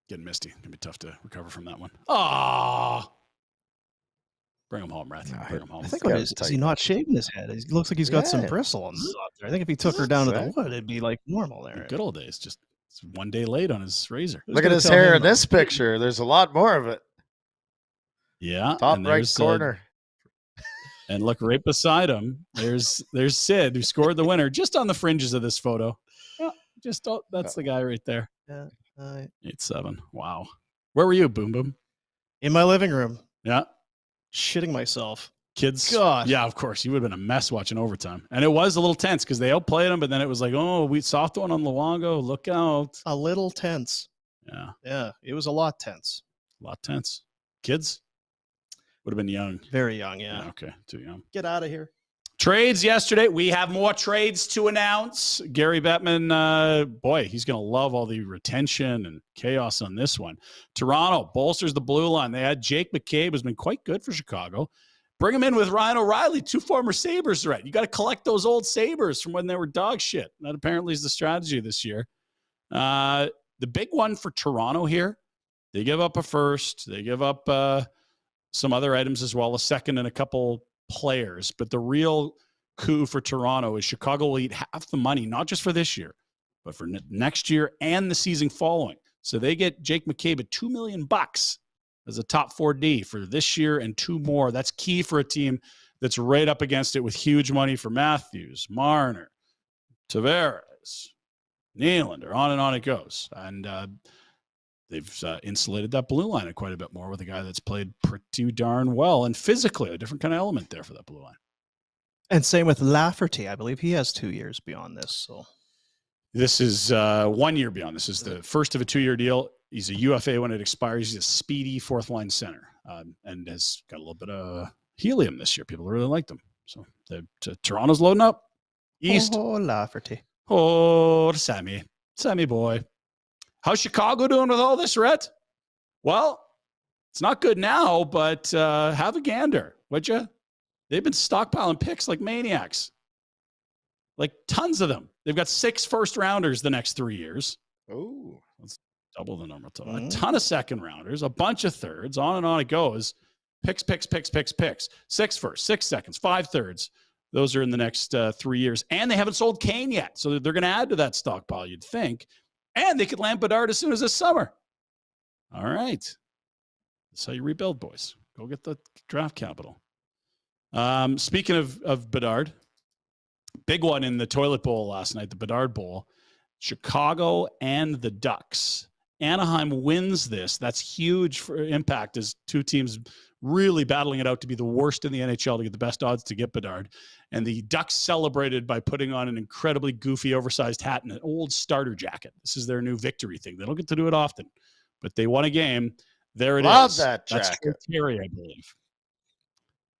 Getting misty. Gonna be tough to recover from that one. Ah. Bring him home, Rhett. Bring him home. I think is he not shaving his head? He looks like he's got some bristle on the top there. I think if he took her down to the wood, it'd be like normal there. The good old days. Just one day late on his razor. Look at his hair in this picture. There's a lot more of it. Yeah. Top right corner. And look right beside him. There's Sid, who scored the winner just on the fringes of this photo. Yeah, that's the guy right there. Yeah. 8-7. Wow. Where were you, Boom Boom? In my living room. Yeah. Shitting myself. Kids. God. Yeah, of course. You would have been a mess watching overtime. And it was a little tense because they outplayed them, but then it was like, oh, we soft one on Luongo. Look out. A little tense. Yeah. Yeah. It was a lot tense. A lot tense. Kids? Would have been young. Very young, yeah. Okay, too young. Get out of here. Trades yesterday. We have more trades to announce. Gary Bettman, boy, he's going to love all the retention and chaos on this one. Toronto bolsters the blue line. They had Jake McCabe, who's been quite good for Chicago. Bring him in with Ryan O'Reilly, 2 former Sabres, right? You got to collect those old Sabres from when they were dog shit. That apparently is the strategy this year. The big one for Toronto here, they give up a first. They give up some other items as well, a second and a couple players. But the real coup for Toronto is Chicago will eat half the money, not just for this year, but for next year and the season following. So they get Jake McCabe at $2 million as a top 4D for this year and 2 more. That's key for a team that's right up against it with huge money for Matthews, Marner, Tavares, Nylander, on and on it goes. And they've insulated that blue line quite a bit more with a guy that's played pretty darn well and physically a different kind of element there for that blue line. And same with Lafferty. I believe he has 2 years beyond this. So this is 1 year beyond. This is the first of a 2-year deal. He's a UFA when it expires. He's a speedy 4th line center and has got a little bit of helium this year. People really liked him. So Toronto's loading up. East. Oh, Lafferty. Oh, Sammy boy. How's Chicago doing with all this, Rhett? Well, it's not good now, but have a gander, would you? They've been stockpiling picks like maniacs. Like tons of them. They've got 6 first-rounders the next 3 years. Oh. Let's double the number. A ton of second-rounders, a bunch of thirds, on it goes. Picks. 6 firsts, 6 seconds, 5 thirds. Those are in the next 3 years. And they haven't sold Kane yet, so they're going to add to that stockpile, you'd think. And they could land Bedard as soon as this summer. All right. That's how you rebuild, boys. Go get the draft capital. Speaking of Bedard, big one in the toilet bowl last night, the Bedard Bowl. Chicago and the Ducks. Anaheim wins this. That's huge for impact as 2 teams really battling it out to be the worst in the NHL to get the best odds to get Bedard. And the Ducks celebrated by putting on an incredibly goofy, oversized hat and an old starter jacket. This is their new victory thing. They don't get to do it often, but they won a game. There it is. Love that jacket. That's Terry, I believe.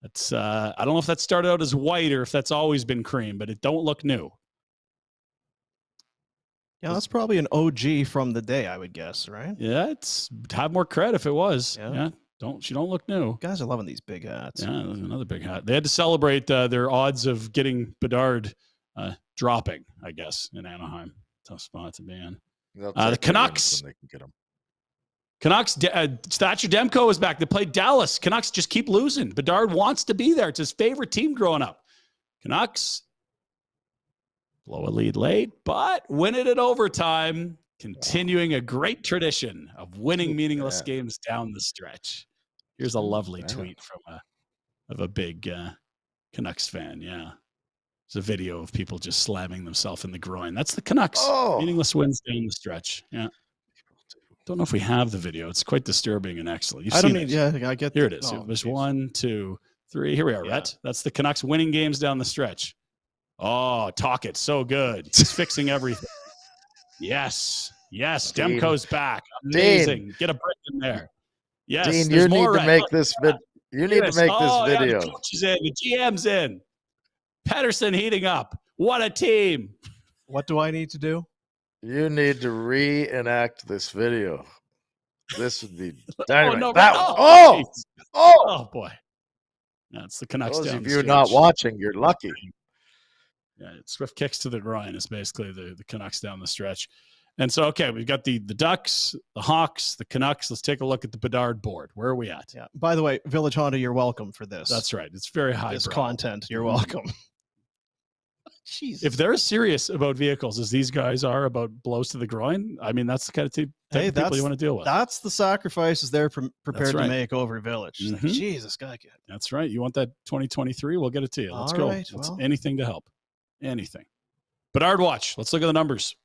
That's I don't know if that started out as white or if that's always been cream, but it don't look new. Yeah, that's probably an OG from the day, I would guess, right? Yeah, it's have more cred if it was. Yeah. She don't look new. Guys are loving these big hats. Yeah, another big hat. They had to celebrate their odds of getting Bedard dropping, I guess, in Anaheim. Tough spot to be in. The Canucks. They can get them. Canucks, Thatcher Demko is back. They played Dallas. Canucks just keep losing. Bedard wants to be there. It's his favorite team growing up. Canucks blow a lead late, but win it at overtime, continuing a great tradition of winning meaningless games down the stretch. Here's a lovely tweet from a big Canucks fan, yeah. There's a video of people just slamming themselves in the groin. That's the Canucks. Meaningless wins down the stretch. Yeah. Don't know if we have the video. It's quite disturbing and excellent. You've seen it. Yeah, I get Here it is. There's 1, 2, 3. Here we are, Rhett. That's the Canucks winning games down the stretch. Oh, talk it. So good. He's fixing everything. Yes. Demko's back. Amazing. Dean. Get a break in there. Yes. Dean, you need to make this video. You need to make this video. Yeah, the coach is in. The GM's in. Pedersen heating up. What a team. What do I need to do? You need to reenact this video. This would be dynamite. Oh, boy. That's the Canucks. Those of you not watching, you're lucky. Yeah, swift kicks to the groin is basically the Canucks down the stretch. And so, okay, we've got the Ducks, the Hawks, the Canucks. Let's take a look at the Bedard board. Where are we at? Yeah. By the way, Village Honda, you're welcome for this. That's right. It's very high. This content, you're welcome. Jesus. If they're serious about vehicles as these guys are about blows to the groin, I mean, that's the kind of people you want to deal with. That's the sacrifices they're prepared to make over Village. Mm-hmm. Like, Jesus, God. That's right. You want that 2023? We'll get it to you. Let's go. Right, anything to help. Anything. Bedard watch. Let's look at the numbers.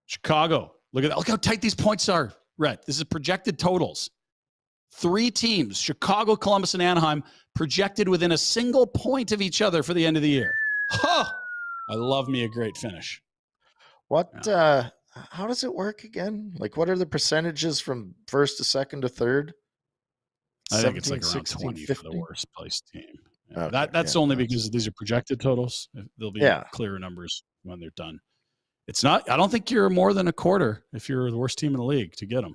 Chicago. Look how tight these points are, Rhett. This is projected totals. 3 teams, Chicago, Columbus, and Anaheim, projected within a single point of each other for the end of the year. Huh! I love me a great finish. How does it work again? Like, what are the percentages from first to second to third? I think it's like around 20 for the worst placed team. Yeah. Okay, that's only because these are projected totals. There'll be clearer numbers when they're done. It's not. I don't think you're more than a quarter if you're the worst team in the league to get them.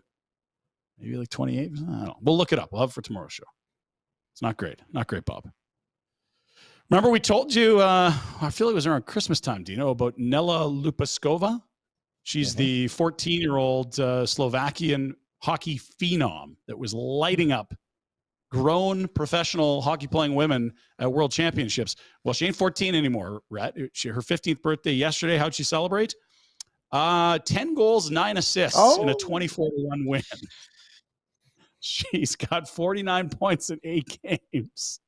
Maybe like 28. I don't know. We'll look it up. We'll have it for tomorrow's show. It's not great. Not great, Bob. Remember we told you, I feel it was around Christmas time, Dino, about Nela Lupaskova. She's the 14-year-old Slovakian hockey phenom that was lighting up grown professional hockey-playing women at World Championships. Well, she ain't 14 anymore, Rhett. Her 15th birthday yesterday. How'd she celebrate? 10 goals, 9 assists in a 24-1 win. She's got 49 points in 8 games.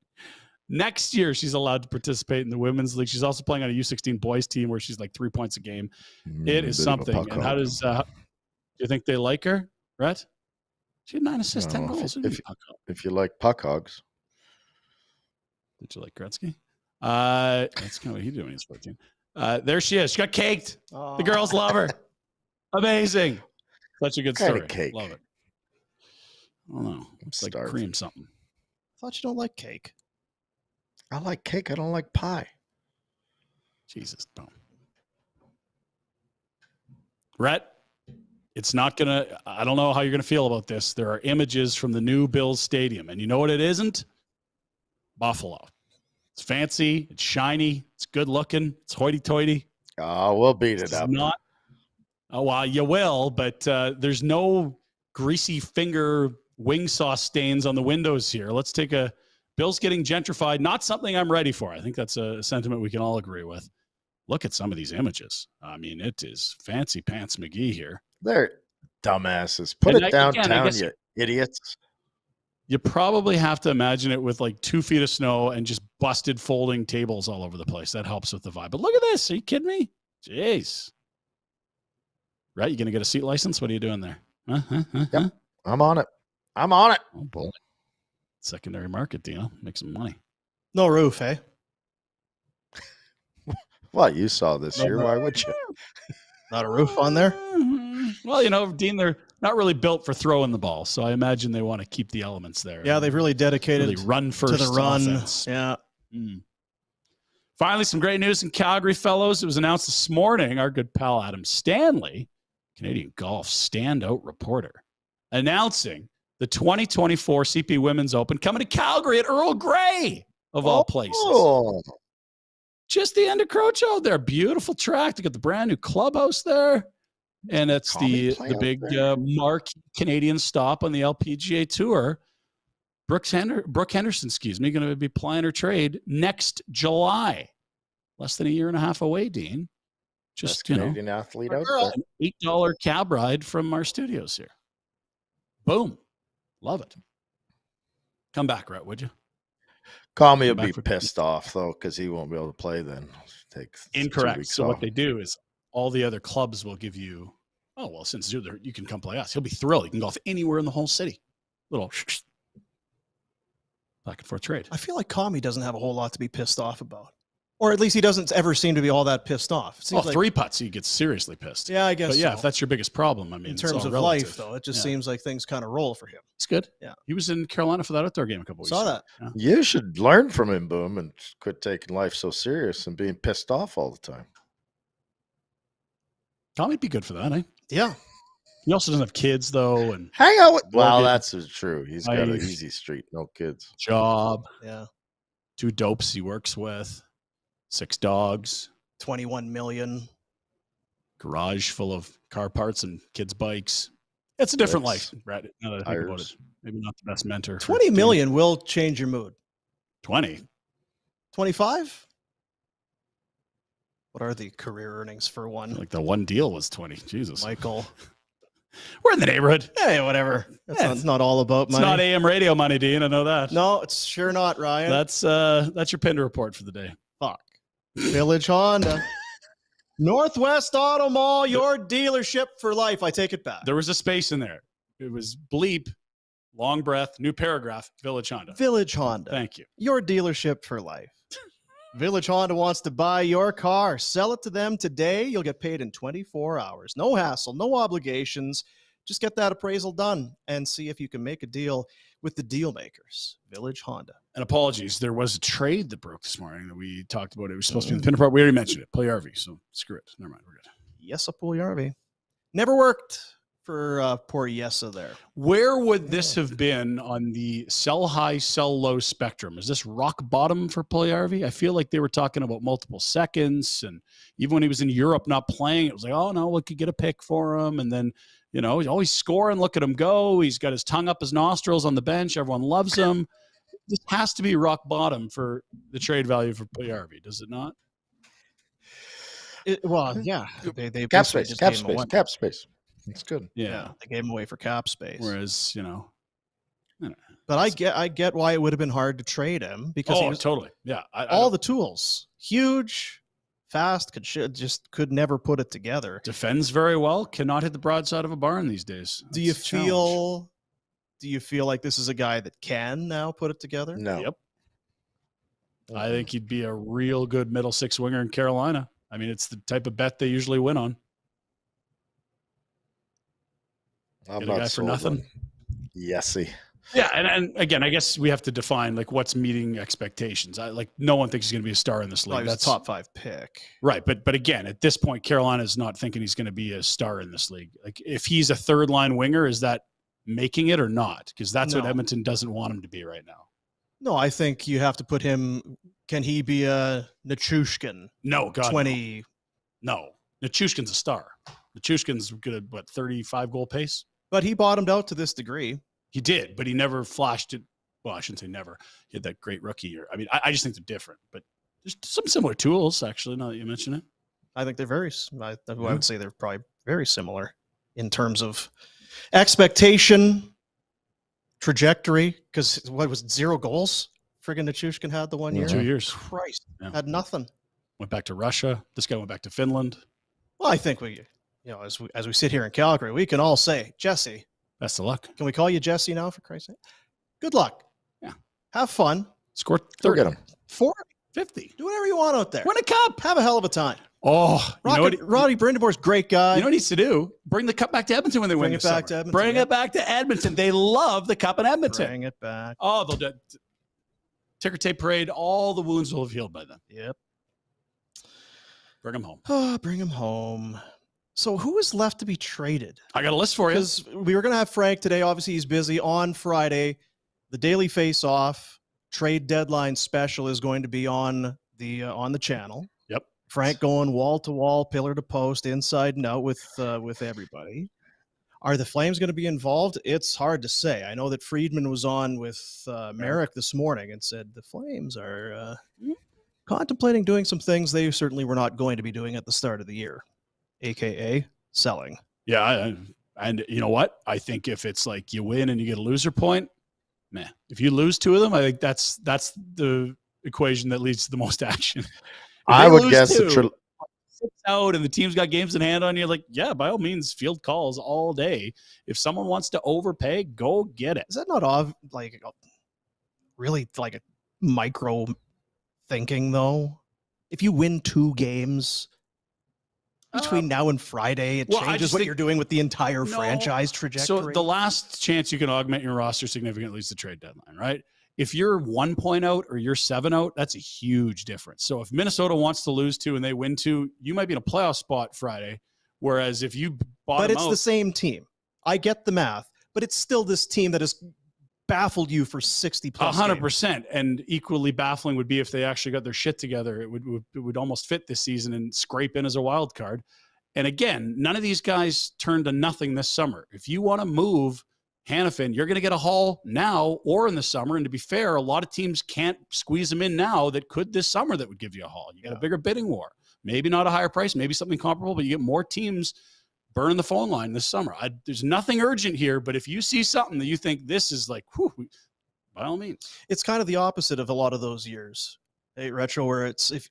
Next year, she's allowed to participate in the women's league. She's also playing on a U16 boys team where she's like 3 points a game. It is something. And how does do you think they like her, Rhett? She had 9 assists, 10 goals. If you like puck hogs. Did you like Gretzky? That's kind of what he's doing. He's 14. There she is. She got caked. The girls love her. Amazing. Such a good story. Cake. Love it. I don't know. It's like cream something. I thought you don't like cake. I like cake. I don't like pie. Jesus, no. Rhett, it's not going to, I don't know how you're going to feel about this. There are images from the new Bills Stadium, and you know what it isn't? Buffalo. It's fancy. It's shiny. It's good looking. It's hoity-toity. Oh, we'll beat it up. Not. Oh, well, you will, but there's no greasy finger wing sauce stains on the windows here. Let's take a Bills getting gentrified. Not something I'm ready for. I think that's a sentiment we can all agree with. Look at some of these images. I mean, it is fancy pants McGee here. They're dumbasses. Put it downtown, you idiots. You probably have to imagine it with like 2 feet of snow and just busted folding tables all over the place. That helps with the vibe. But look at this. Are you kidding me? Jeez. Right? You going to get a seat license? What are you doing there? Yep. I'm on it. Oh, boy. Secondary market, Dino. Make some money. No roof, eh? Well, you saw this year. Why would you? Not a roof on there? Well, you know, Dean, they're not really built for throwing the ball. So I imagine they want to keep the elements there. Yeah, they've really dedicated run first to the run. Offense. Yeah. Finally, some great news in Calgary, fellows. It was announced this morning, our good pal Adam Stanley, Canadian golf standout reporter, announcing the 2024 CP Women's Open coming to Calgary at Earl Grey, of all places. Just the end of Crocho there. Beautiful track. They got the brand new clubhouse there. And it's the big marquee Canadian stop on the LPGA Tour. Brooke Henderson, going to be plying her trade next July. Less than a year and a half away, Dean. Just, Canadian athlete out there. An $8 cab ride from our studios here. Boom. Love it. Come back, Rhett, would you? Comey will back be for- pissed off though because he won't be able to play then. Take 2 Incorrect. weeks So off. what they do is all the other clubs will give you, oh, well, since you're there, you can come play us. He'll be thrilled. You can golf anywhere in the whole city. Little back and forth trade. I feel like Comey doesn't have a whole lot to be pissed off about. Or at least he doesn't ever seem to be all that pissed off. It Oh, seems like, 3 putts, he gets seriously pissed. yeah, I guess But yeah, so. if that's your biggest problem, I mean, in it's terms all of relative. life, though, it just Yeah. seems like things kind of roll for him. It's good. Yeah. He was in Carolina for that outdoor game a couple weeks Saw ago. that. Yeah. You should learn from him, Boom, and quit taking life so serious and being pissed off all the time. Tommy'd be good for that, eh? Yeah. He also doesn't have kids, though, and Hang out with. Well, Mortgage. that's true. He's got an Life. easy street, no kids. job, Yeah. 2 dopes he works with, 6 dogs, 21 million. garage full of car parts and kids' bikes. It's a different Bikes, life, Brad. Now that I think about it, Tires. maybe not the best mentor. for 20 Dave. million will change your mood. 20. 25? What are the career earnings for one? Like the one deal was 20. Jesus. Michael. We're in the neighborhood. Hey, whatever. That's Yeah, not, it's not all about It's money. not AM radio money, Dean. I know that. No, it's sure not, Ryan. That's your Pinder report for the day. Fuck. Village Honda. Northwest Auto Mall, your dealership for life. I take it back. There was a space in there. It was bleep, long breath, new paragraph, Village Honda. Village Honda. Thank you. Your dealership for life. Village Honda wants to buy your car. Sell it to them today. You'll get paid in 24 hours. No hassle, no obligations. Just get that appraisal done and see if you can make a deal with the deal makers. Village Honda. And apologies, there was a trade that broke this morning that we talked about. It was supposed to be in the Pinder report. We already mentioned it. Puljujarvi. So screw it. Never mind. We're good. Yes, a Puljujarvi. Never worked for poor Yessa there. Where would this have been on the sell high, sell low spectrum? Is this rock bottom for Puljujarvi? I feel like they were talking about multiple seconds. And even when he was in Europe not playing, it was like, oh, no, we could get a pick for him. And then, you know, he's always scoring. Look at him go. He's got his tongue up his nostrils on the bench. Everyone loves him. This has to be rock bottom for the trade value for Puljujarvi, does it not? Well, yeah. They Cap basically space, just cap gave him space, away. cap space. It's good. Yeah. They gave him away for cap space. Whereas, you know. But I get why it would have been hard to trade him because he Oh, was totally. Yeah. all the tools. Huge, fast, could never put it together. defends very well, cannot hit the broadside of a barn these days. Do you That's a challenge. feel like this is a guy that can now put it together? No. Yep. I think he'd be a real good middle 6 winger in Carolina. I mean, it's the type of bet they usually win on. I'm Get a guy for sold nothing. on Yesy. Yeah, and again, I guess we have to define like what's meeting expectations. Like no one thinks he's going to be a star in this league. Well, he was That's a top 5 pick. right, but again, at this point, Carolina is not thinking he's going to be a star in this league. Like if he's a 3rd line winger, is that making it or not? Because that's what No. Edmonton doesn't want him to be right now. No, I think you have to put him. Can he be a Nichushkin? No, God, 20. no. Nichushkin's a star. Nichushkin's good at what 35 goal pace. But he bottomed out to this degree. He did, but he never flashed it. Well, I shouldn't say never. He had that great rookie year. I mean, I just think they're different, but there's some similar tools, actually, now that you mention it. I think they're I would say they're probably very similar in terms of expectation, trajectory. Because what was it, 0 goals? Friggin' Nichushkin had the 1 year. 2 years. Christ, Yeah. had nothing. Went back to Russia. This guy went back to Finland. Well, I think as we sit here in Calgary, we can all say, Jesse, Best of luck. can we call you Jesse now, for Christ's sake? Good luck. Yeah. Have fun. Score Go 30, get him. 40. 50. Do whatever you want out there. Win a cup. Have a hell of a time. Oh, Roddy Brindamore's great guy. you know what he needs to do? Bring the cup back to Edmonton when they win Bring this it back summer. to Edmonton, Bring yeah. it back to Edmonton. They love the cup in Edmonton. Bring it back. Oh, they'll do ticker tape parade. All the wounds will have healed by then. Yep. Bring them home. Oh, bring him home. So who is left to be traded? I got a list for you. Because we were going to have Frank today. Obviously, he's busy. On Friday, the Daily Face-Off trade deadline special is going to be on the channel. Yep. Frank going wall to wall, pillar to post, inside and out with everybody. Are the Flames going to be involved? It's hard to say. I know that Friedman was on with Merrick this morning and said the Flames are contemplating doing some things they certainly were not going to be doing at the start of the year, aka selling. Yeah, and you know what? I think if it's like you win and you get a loser point, man, if you lose 2 of them, I think that's the equation that leads to the most action. If I they would lose guess 2, 6 out and the team's got games in hand on you, like, yeah, by all means, field calls all day. If someone wants to overpay, go get it. Is that not like really like a micro thinking though? If you win 2 games between now and Friday, it changes what you're doing with the entire franchise trajectory. So the last chance you can augment your roster significantly is the trade deadline, right? If you're 1 point out or you're 7 out, that's a huge difference. So if Minnesota wants to lose 2 and they win 2, you might be in a playoff spot Friday. Whereas if you but it's the same team. I get the math, but it's still this team that has baffled you for 60 plus 100%. And equally baffling would be if they actually got their shit together. It would almost fit this season and scrape in as a wild card. And again, none of these guys turned to nothing this summer. If you want to move Hanifin, you're going to get a haul now or in the summer. And to be fair, a lot of teams can't squeeze them in now that could this summer that would give you a haul. You got a bigger bidding war. Maybe not a higher price, maybe something comparable, but you get more teams burning the phone line this summer. There's nothing urgent here, but if you see something that you think this is like, whew, by all means. It's kind of the opposite of a lot of those years, Retro, where it's if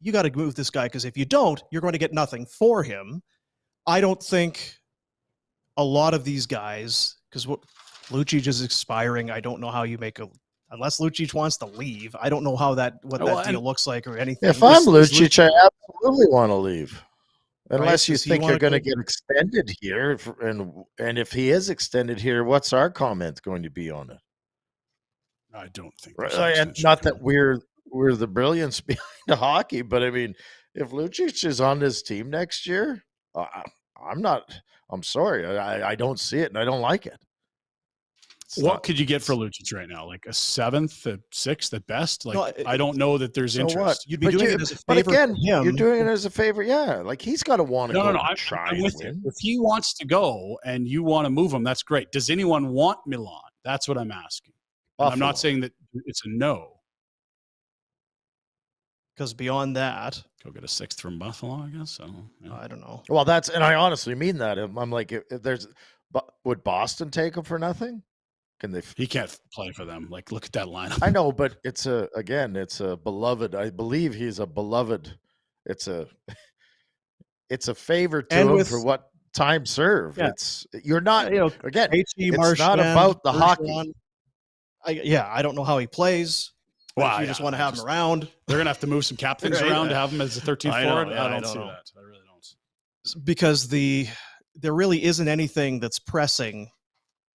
you got to move this guy because if you don't, you're going to get nothing for him. I don't think a lot of these guys, because what Lucic is expiring, I don't know how you make unless Lucic wants to leave. I don't know how that deal looks like or anything. If I'm Lucic, I absolutely want to leave. Unless right? you think you're going to get extended here, and if he is extended here, what's our comment going to be on it? I don't think. And not that we're the brilliance behind the hockey, but I mean, if Lucic is on this team next year, I'm sorry, I don't see it, and I don't like it. What could you get for Lucic right now? Like a 7th, a 6th at best? Like, no, I don't know that there's interest. What? You'd be doing it as a favor. But again, you're doing it as a favor. Yeah, like he's got to want to go. No, I'm with you. If he wants to go and you want to move him, that's great. Does anyone want Milan? That's what I'm asking. I'm not saying that it's a no. Because beyond that, go get a 6th from Buffalo, I guess. I don't know. Well, and I honestly mean that. I'm like, if there's, would Boston take him for nothing? He can't play for them. Like, look at that lineup. I know, but it's a beloved. I believe he's a beloved. It's a favor to him for what time served. Yeah. You're not, again, it's not about the hockey. I don't know how he plays. Well, you just want to have him around. They're going to have to move some cap things around to have him as a 13th forward. I don't see that. I really don't. Because there really isn't anything that's pressing,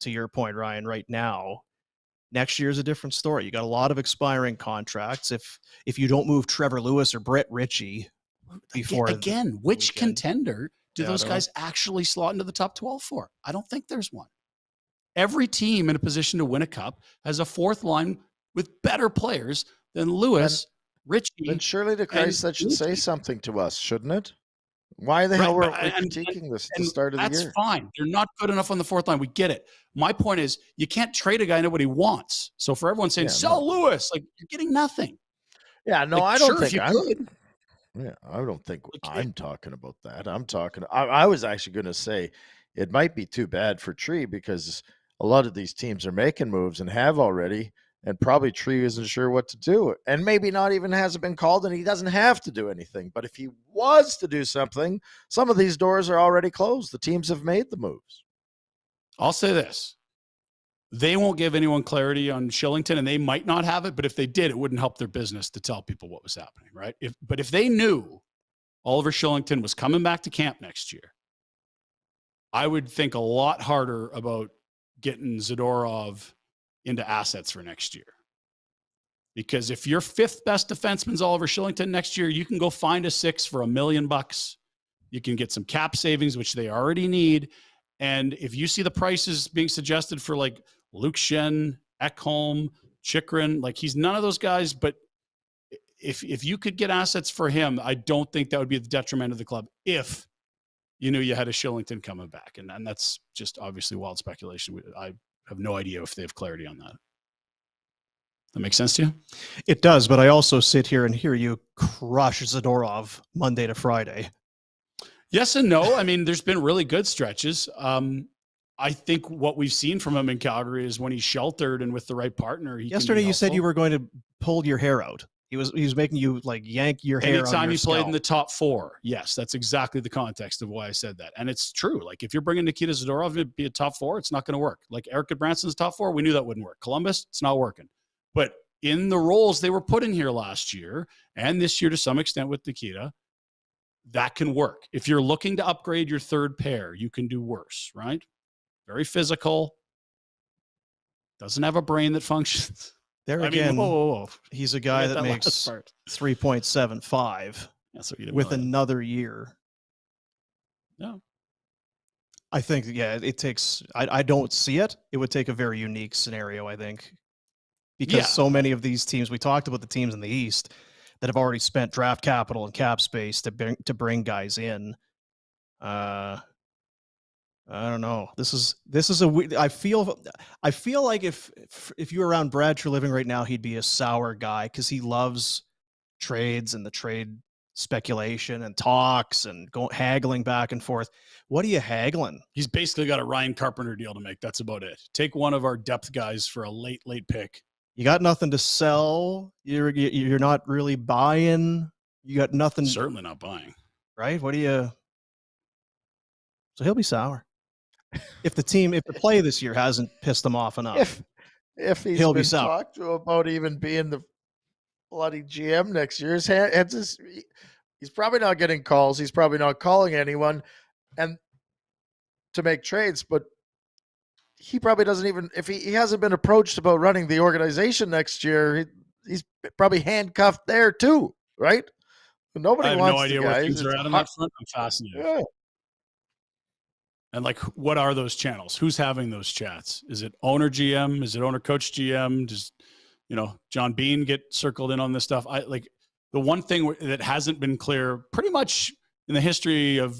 to your point, Ryan, right now. Next year's a different story. You got a lot of expiring contracts. If you don't move Trevor Lewis or Brett Ritchie before which contender do those guys actually slot into the top 12 for? I don't think there's one. Every team in a position to win a cup has a 4th line with better players than Lewis, Ritchie. Then surely the Christ that should say something to us, shouldn't it? Why the hell were we critiquing this at the start of the year? That's fine. They're not good enough on the 4th line. We get it. My point is, you can't trade a guy nobody wants. So for everyone saying, sell Lewis, like, you're getting nothing. Yeah, no, I don't think I would. Yeah, I don't think I'm talking about that. I was actually going to say it might be too bad for Tree because a lot of these teams are making moves and have already. And probably Tree isn't sure what to do. And maybe not even hasn't been called and he doesn't have to do anything. But if he was to do something, some of these doors are already closed. The teams have made the moves. I'll say this. They won't give anyone clarity on Shillington, and they might not have it. But if they did, it wouldn't help their business to tell people what was happening, right? But if they knew Oliver Shillington was coming back to camp next year, I would think a lot harder about getting Zadorov into assets for next year. Because if your 5th best defenseman's Oliver Shillington next year, you can go find a 6 for $1 million. You can get some cap savings, which they already need. And if you see the prices being suggested for like Luke Shen, Ekholm, Chikrin, like he's none of those guys, but if you could get assets for him, I don't think that would be the detriment of the club if you knew you had a Shillington coming back. And that's just obviously wild speculation. I have no idea if they have clarity on that. That makes sense to you? It does, but I also sit here and hear you crush Zadorov Monday to Friday. Yes and no. I mean, there's been really good stretches. I think what we've seen from him in Calgary is when he's sheltered and with the right partner. Yesterday, you said you were going to pull your hair out. He was making you like yank your hair. Anytime he scalp. played in the top 4, yes, that's exactly the context of why I said that, and it's true. Like if you're bringing Nikita Zadorov to be a top 4, it's not going to work. Like Eric Goodbranson's top 4, we knew that wouldn't work. Columbus, it's not working. But in the roles they were put in here last year and this year to some extent with Nikita, that can work. If you're looking to upgrade your third pair, you can do worse, right? Very physical. Doesn't have a brain that functions. There again, he's a guy that makes 3.75 with another year. Yeah. I think, it takes, I don't see it. It would take a very unique scenario, I think, because so many of these teams, we talked about the teams in the East that have already spent draft capital and cap space to bring guys in. I don't know. This is a. I feel like if you were around Brad Treliving right now, he'd be a sour guy because he loves trades and the trade speculation and talks and haggling back and forth. What are you haggling? He's basically got a Ryan Carpenter deal to make. That's about it. Take one of our depth guys for a late pick. You got nothing to sell. You're not really buying. You got nothing. Certainly not buying. Right? What do you? So he'll be sour. If the play this year hasn't pissed him off enough, if he'll be talked to about even being the bloody GM next year, he's probably not getting calls. He's probably not calling anyone, and to make trades. But he probably doesn't even if he hasn't been approached about running the organization next year. He's probably handcuffed there too, right? Nobody wants. I have no idea where things are at on that front. I'm fascinated. Yeah. And like, what are those channels? Who's having those chats? Is it owner GM? Is it owner coach GM? Does, John Bean get circled in on this stuff? The one thing that hasn't been clear pretty much in the history of,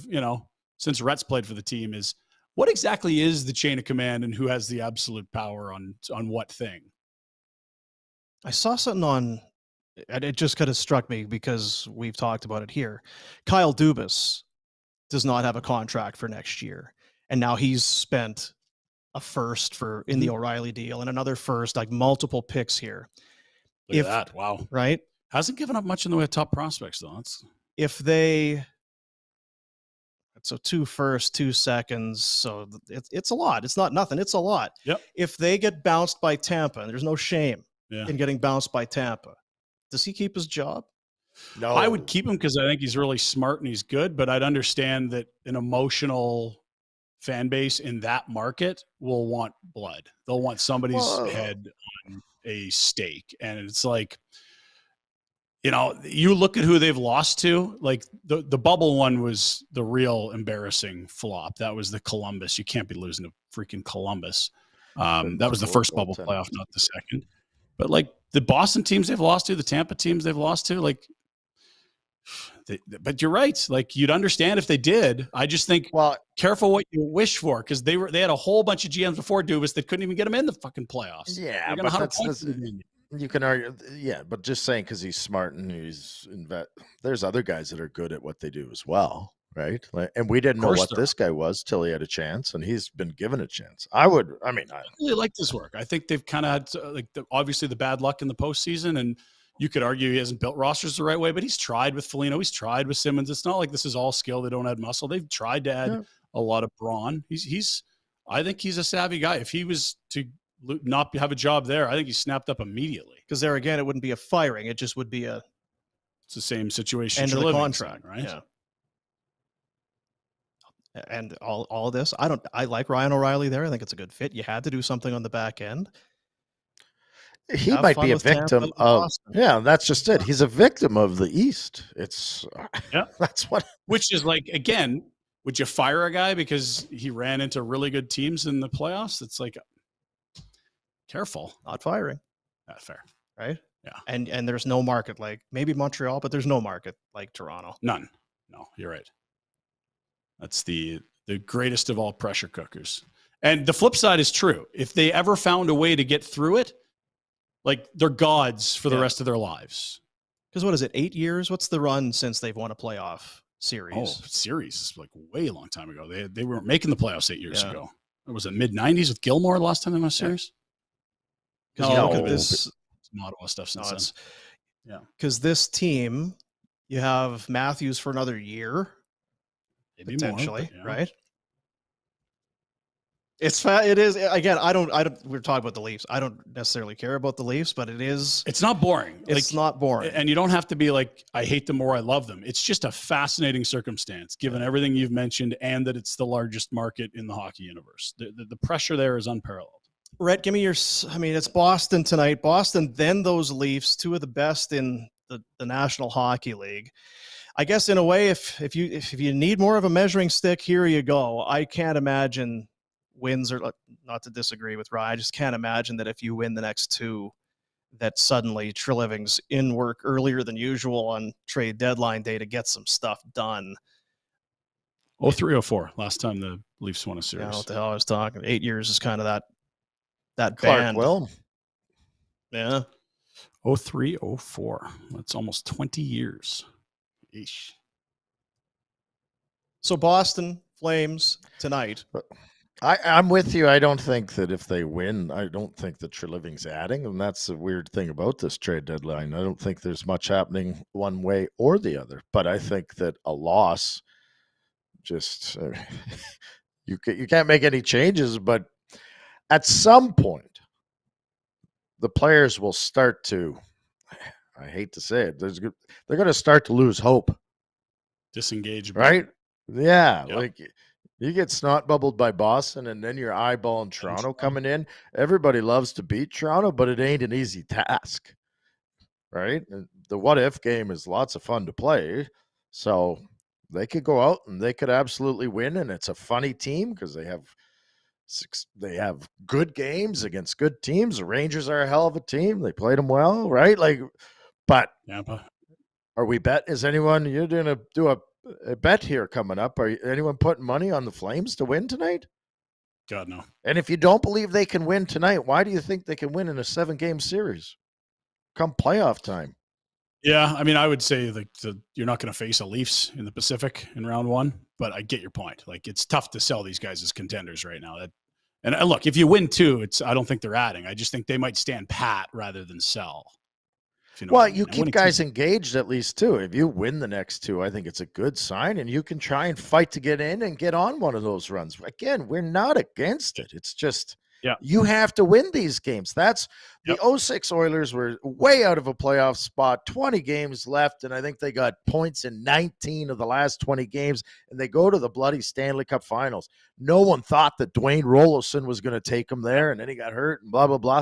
since Rhett's played for the team is what exactly is the chain of command and who has the absolute power on what thing? I saw something and it just kind of struck me because we've talked about it here. Kyle Dubas does not have a contract for next year. And now he's spent a first in the O'Reilly deal and another first, like multiple picks here. Look at that. Wow. Right? Hasn't given up much in the way of top prospects, though. So 2 firsts, 2 seconds. So it's a lot. It's not nothing. It's a lot. Yep. If they get bounced by Tampa, and there's no shame in getting bounced by Tampa, does he keep his job? No. I would keep him because I think he's really smart and he's good, but I'd understand that an emotional fan base in that market will want blood. They'll want somebody's head on a stake. And it's like, you look at who they've lost to, like the bubble one was the real embarrassing flop. That was the Columbus. You can't be losing to freaking Columbus. That was the first bubble playoff, not the second. But like the Boston teams they've lost to, the Tampa teams they've lost to, like, but you're right. Like you'd understand if they did. I just think, careful what you wish for, because they had a whole bunch of GMs before Dubas that couldn't even get them in the fucking playoffs. Yeah, but you can argue. Yeah, but just saying because he's smart and there's other guys that are good at what they do as well, right? And we didn't know what this guy was till he had a chance, and he's been given a chance. I really like this work. I think they've kind of had obviously the bad luck in the postseason, and you could argue he hasn't built rosters the right way, but he's tried with Foligno. He's tried with Simmons. It's not like this is all skill. They don't add muscle. They've tried to add a lot of brawn. I think he's a savvy guy. If he was to not have a job there, I think he snapped up immediately. Because there again, it wouldn't be a firing. It just would be it's the same situation. End of the contract, right? Yeah. And all of this, I like Ryan O'Reilly there. I think it's a good fit. You had to do something on the back end. He might be a victim of that's just it. He's a victim of the East. It's that's what. Which is like, again, would you fire a guy because he ran into really good teams in the playoffs? It's like, careful, not firing. That's fair, right? Yeah. And there's no market like maybe Montreal, but there's no market like Toronto. None. No, you're right. That's the greatest of all pressure cookers. And the flip side is true. If they ever found a way to get through it, like they're gods for the rest of their lives. Because what is it, 8 years? What's the run since they've won a playoff series? Oh, series is like way long time ago. They weren't making the playoffs 8 years ago. was it mid-90s with Gilmore last time they won a series? Because you look at this Ottawa stuff since then. Yeah. Because this team, you have Matthews for another year, Maybe potentially, more, right? It is again. I don't. We're talking about the Leafs. I don't necessarily care about the Leafs, but it is. It's not boring. It's not boring, and you don't have to be like, I hate them or I love them. It's just a fascinating circumstance, given everything you've mentioned, and that it's the largest market in the hockey universe. The pressure there is unparalleled. Rhett, give me your. I mean, it's Boston tonight. Boston, then those Leafs, two of the best in the National Hockey League. I guess in a way, if you need more of a measuring stick, here you go. I can't imagine wins are, not to disagree with Ryan, I just can't imagine that if you win the next two, that suddenly Treliving's in work earlier than usual on trade deadline day to get some stuff done. 03-04, last time the Leafs won a series. I don't know what the hell I was talking. 8 years is kind of that Clark band. Will. Yeah. 03-04. That's almost 20 years. Eesh. So Boston Flames tonight. I'm with you. I don't think that if they win, I don't think that Treliving's adding. And that's the weird thing about this trade deadline. I don't think there's much happening one way or the other. But I think that a loss, just you can't make any changes. But at some point, the players will start to, I hate to say it, they're going to start to lose hope. Disengage. Right? Yeah. Yep. Like you get snot bubbled by Boston and then you're eyeballing Toronto coming in. Everybody loves to beat Toronto, but it ain't an easy task. Right? The what if game is lots of fun to play. So they could go out and they could absolutely win. And it's a funny team because they have good games against good teams. The Rangers are a hell of a team. They played them well, right? Like, but Tampa. Are we bet? Is anyone, you're going to do a bet here coming up? Are anyone putting money on the Flames to win tonight? God, no. And if you don't believe they can win tonight, why do you think they can win in a 7-game series come playoff time? Yeah, I mean, I would say you're not going to face a Leafs in the Pacific in round one, but I get your point. Like, it's tough to sell these guys as contenders right now. And look, if you win two, I don't think they're adding. I just think they might stand pat rather than sell. You know, well, you keep guys engaged at least too. If you win the next two, I think it's a good sign, and you can try and fight to get in and get on one of those runs. Again, we're not against it. It's just you have to win these games. That's the 06 Oilers were way out of a playoff spot, 20 games left, and I think they got points in 19 of the last 20 games, and they go to the bloody Stanley Cup Finals. No one thought that Dwayne Rolison was going to take them there, and then he got hurt and blah, blah, blah.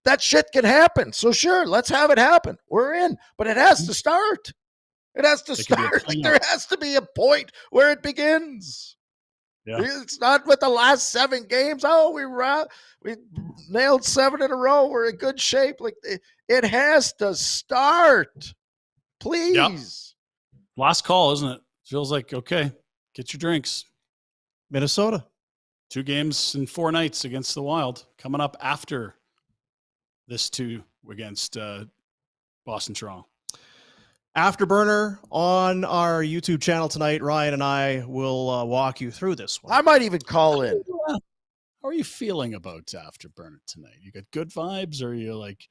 That shit can happen. So sure, let's have it happen. We're in, but it has to start. It has to start. Like, there has to be a point where it begins. Yeah. It's not with the last 7 games. Oh, we nailed 7 in a row. We're in good shape. Like, it has to start. Please. Yep. Last call, isn't it? Feels like, okay, get your drinks. Minnesota. 2 games in 4 nights against the Wild coming up after this 2 against Boston, Toronto. Afterburner on our YouTube channel tonight. Ryan and I will walk you through this one. I might even call in. How are you feeling about Afterburner tonight? You got good vibes, or are you like,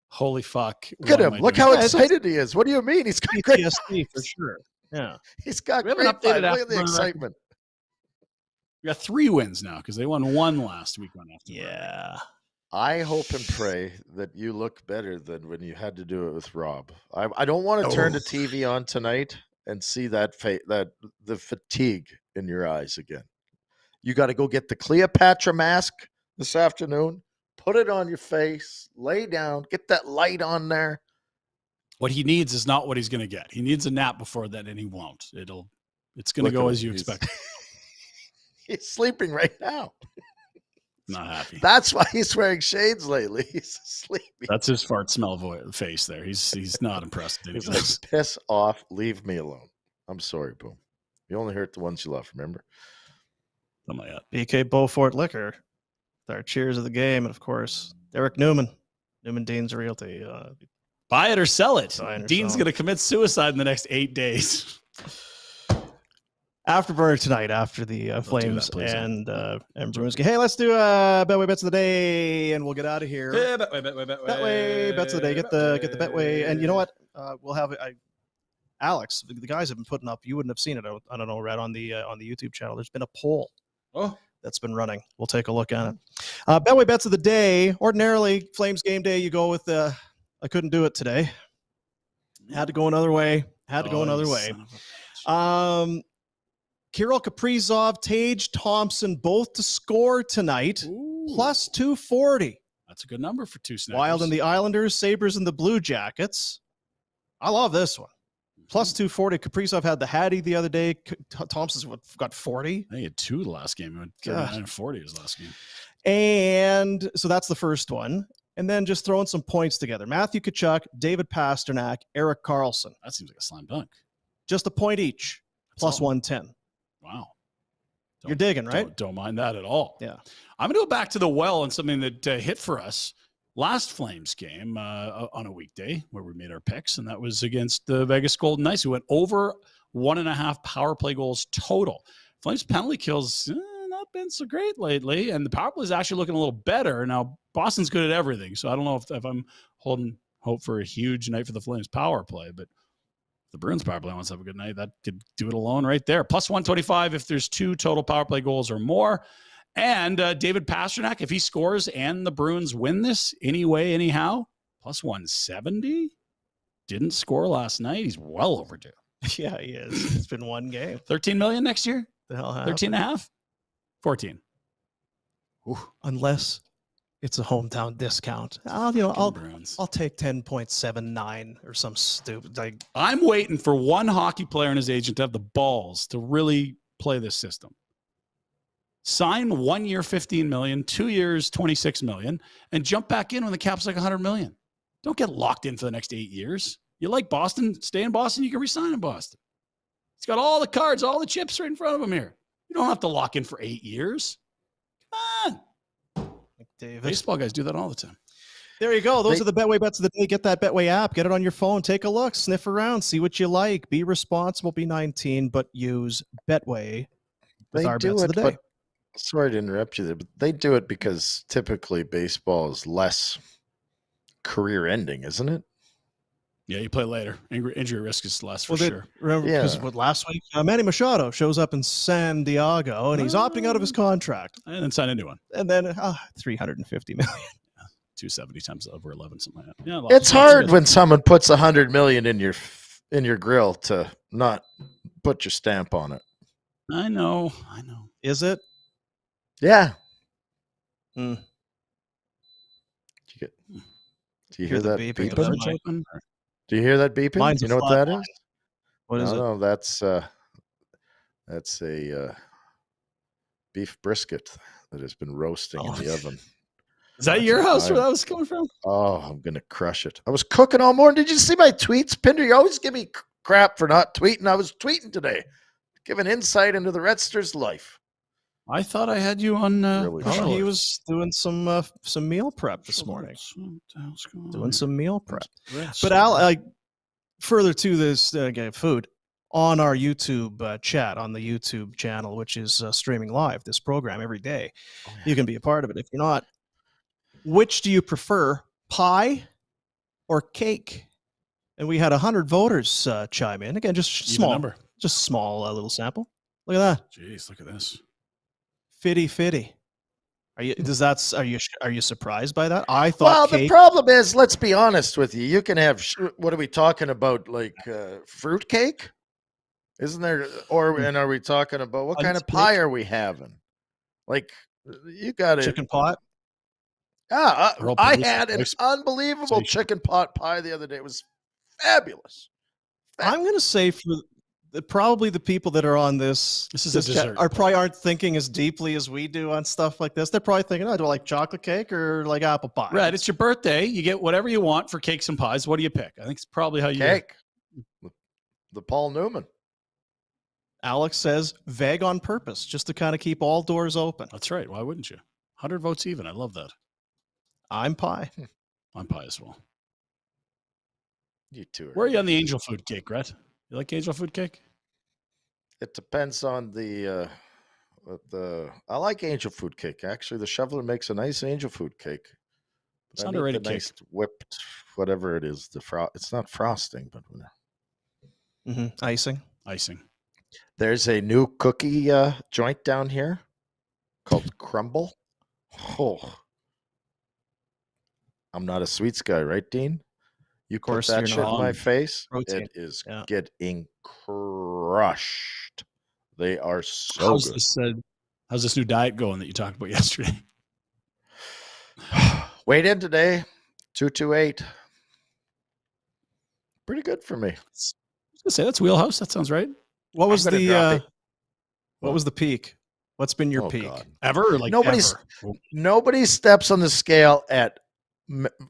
holy fuck? Look at him. Look how excited he is. What do you mean? He's got great PTSD for sure. Yeah. He's got great vibes. Look at the excitement. We got 3 wins now because they won 1 last week on Afterburner. Yeah. I hope and pray that you look better than when you had to do it with Rob. I don't want to turn the TV on tonight and see the fatigue in your eyes again. You got to go get the Cleopatra mask this afternoon, put it on your face, lay down, get that light on there. What he needs is not what he's going to get. He needs a nap before that, and he won't. It's going to go as you expect. He's sleeping right now. Not happy. That's why he's wearing shades lately. He's sleepy. That's his fart smell face there. He's not impressed. He's like, piss off. Leave me alone. I'm sorry, Boom. You only hurt the ones you love, remember? Something like that. BK Beaufort Liquor. Our cheers of the game. And, of course, Derek Newman. Newman Dean's Realty. Buy it or sell it. Dean's going to commit suicide in the next 8 days. Afterburner tonight after the Flames please, and Bruins game. Hey, let's do Betway Bets of the Day, and we'll get out of here. Betway Bets of the Day. Get the Betway, and you know what? We'll have Alex. The guys have been putting up. You wouldn't have seen it. I don't know, Rhett, on the YouTube channel. There's been a poll that's been running. We'll take a look at it. Betway Bets of the Day. Ordinarily, Flames game day, you go with I couldn't do it today. Had to go another way. Kirill Kaprizov, Tage Thompson, both to score tonight. Ooh. Plus 240. That's a good number for two snappers. Wild and the Islanders, Sabres and the Blue Jackets. I love this one. Plus 240. Kaprizov had the Hattie the other day. Thompson's got 40. He had 2 the last game. He went 39 and 40 his last game. And so that's the first one. And then just throwing some points together. Matthew Tkachuk, David Pasternak, Erik Karlsson. That seems like a slam dunk. Just a point each. Plus 110. Wow. You're digging, right? Don't mind that at all. Yeah. I'm going to go back to the well and something that hit for us last Flames game on a weekday where we made our picks, and that was against the Vegas Golden Knights, who went over 1.5 power play goals total. Flames penalty kills not been so great lately, and the power play is actually looking a little better. Now, Boston's good at everything, so I don't know if I'm holding hope for a huge night for the Flames power play, but the Bruins power play wants to have a good night. That could do it alone right there. Plus 125 if there's 2 total power play goals or more. And David Pasternak, if he scores and the Bruins win this anyway, anyhow, plus 170. Didn't score last night. He's well overdue. Yeah, he is. It's been one game. 13 million next year? The hell happened? 13 and a half? 14. Ooh, unless it's a hometown discount. I'll take 10.79 or some stupid. I'm waiting for one hockey player and his agent to have the balls to really play this system. Sign 1 year, 15 million, 2 years, 26 million, and jump back in when the cap's like 100 million. Don't get locked in for the next 8 years. You like Boston, stay in Boston, you can resign in Boston. He's got all the cards, all the chips right in front of him here. You don't have to lock in for 8 years. Come on. David. Baseball guys do that all the time. There you go. Those are the Betway Bets of the Day. Get that Betway app. Get it on your phone. Take a look. Sniff around. See what you like. Be responsible. Be 19, but use Betway with our bets of the day. Sorry to interrupt you there, but they do it because typically baseball is less career ending, isn't it? Yeah, you play later. Injury risk is less for sure. Remember, because last week, Manny Machado shows up in San Diego, and he's opting out of his contract. And then sign a new one. And then $350 million. 270 times over 11, something like that. Yeah, it's hard when someone puts $100 million in your grill to not put your stamp on it. I know. Is it? Yeah. Hmm. Do you hear that beeping? Do you hear that beeping? Mine's you know what that is? What is it? No, that's a beef brisket that has been roasting in the oven. Is that your house where that was coming from? Oh, I'm going to crush it. I was cooking all morning. Did you see my tweets? Pinder, you always give me crap for not tweeting. I was tweeting today, giving insight into the Redsters' life. I thought I had you on. He was doing some meal prep this morning. Doing some meal prep. But Al, further to this food on our YouTube chat on the YouTube channel, which is streaming live this program every day. Oh, yeah. You can be a part of it. If you're not, which do you prefer, pie or cake? And we had 100 voters chime in. Again, just small number, just small little sample. Look at that. Jeez, look at this. Fitty. Are you surprised by that? I thought. Well, the problem is, let's be honest with you. You can have what are we talking about? Like fruit cake, isn't there? And are we talking about what kind of pie are we having? Like you got it. Chicken pot. Yeah, I had an unbelievable chicken pot pie the other day. It was fabulous. I'm going to say for probably the people that are on this is a dessert. Probably aren't thinking as deeply as we do on stuff like this. They're probably thinking, do I like chocolate cake or like apple pie? Right. It's your birthday. You get whatever you want for cakes and pies. What do you pick? I think it's probably how you cake. The Paul Newman. Alex says vague on purpose, just to kind of keep all doors open. That's right. Why wouldn't you? 100 votes even. I love that. I'm pie. I'm pie as well. You too. Where are you on the angel food cake, Rhett? You like angel food cake? It depends on the. I like angel food cake. Actually, the shoveler makes a nice angel food cake. It's I need underrated the cake. nice whipped, whatever it is. It's not frosting, but Icing. there's a new cookie joint down here called Crumble. Oh, I'm not a sweets guy, right, Dean? You put course that you're shit not. in my face, Protein. it is Yeah. getting crushed. They are so good. How's this new diet going that you talked about yesterday? Weighed in today, 228. Pretty good for me. I was gonna say that's wheelhouse. That sounds right. What was I'm gonna drop it. what was the peak? What's been your Oh, peak? God. Ever or like Nobody's- ever? Nobody steps on the scale at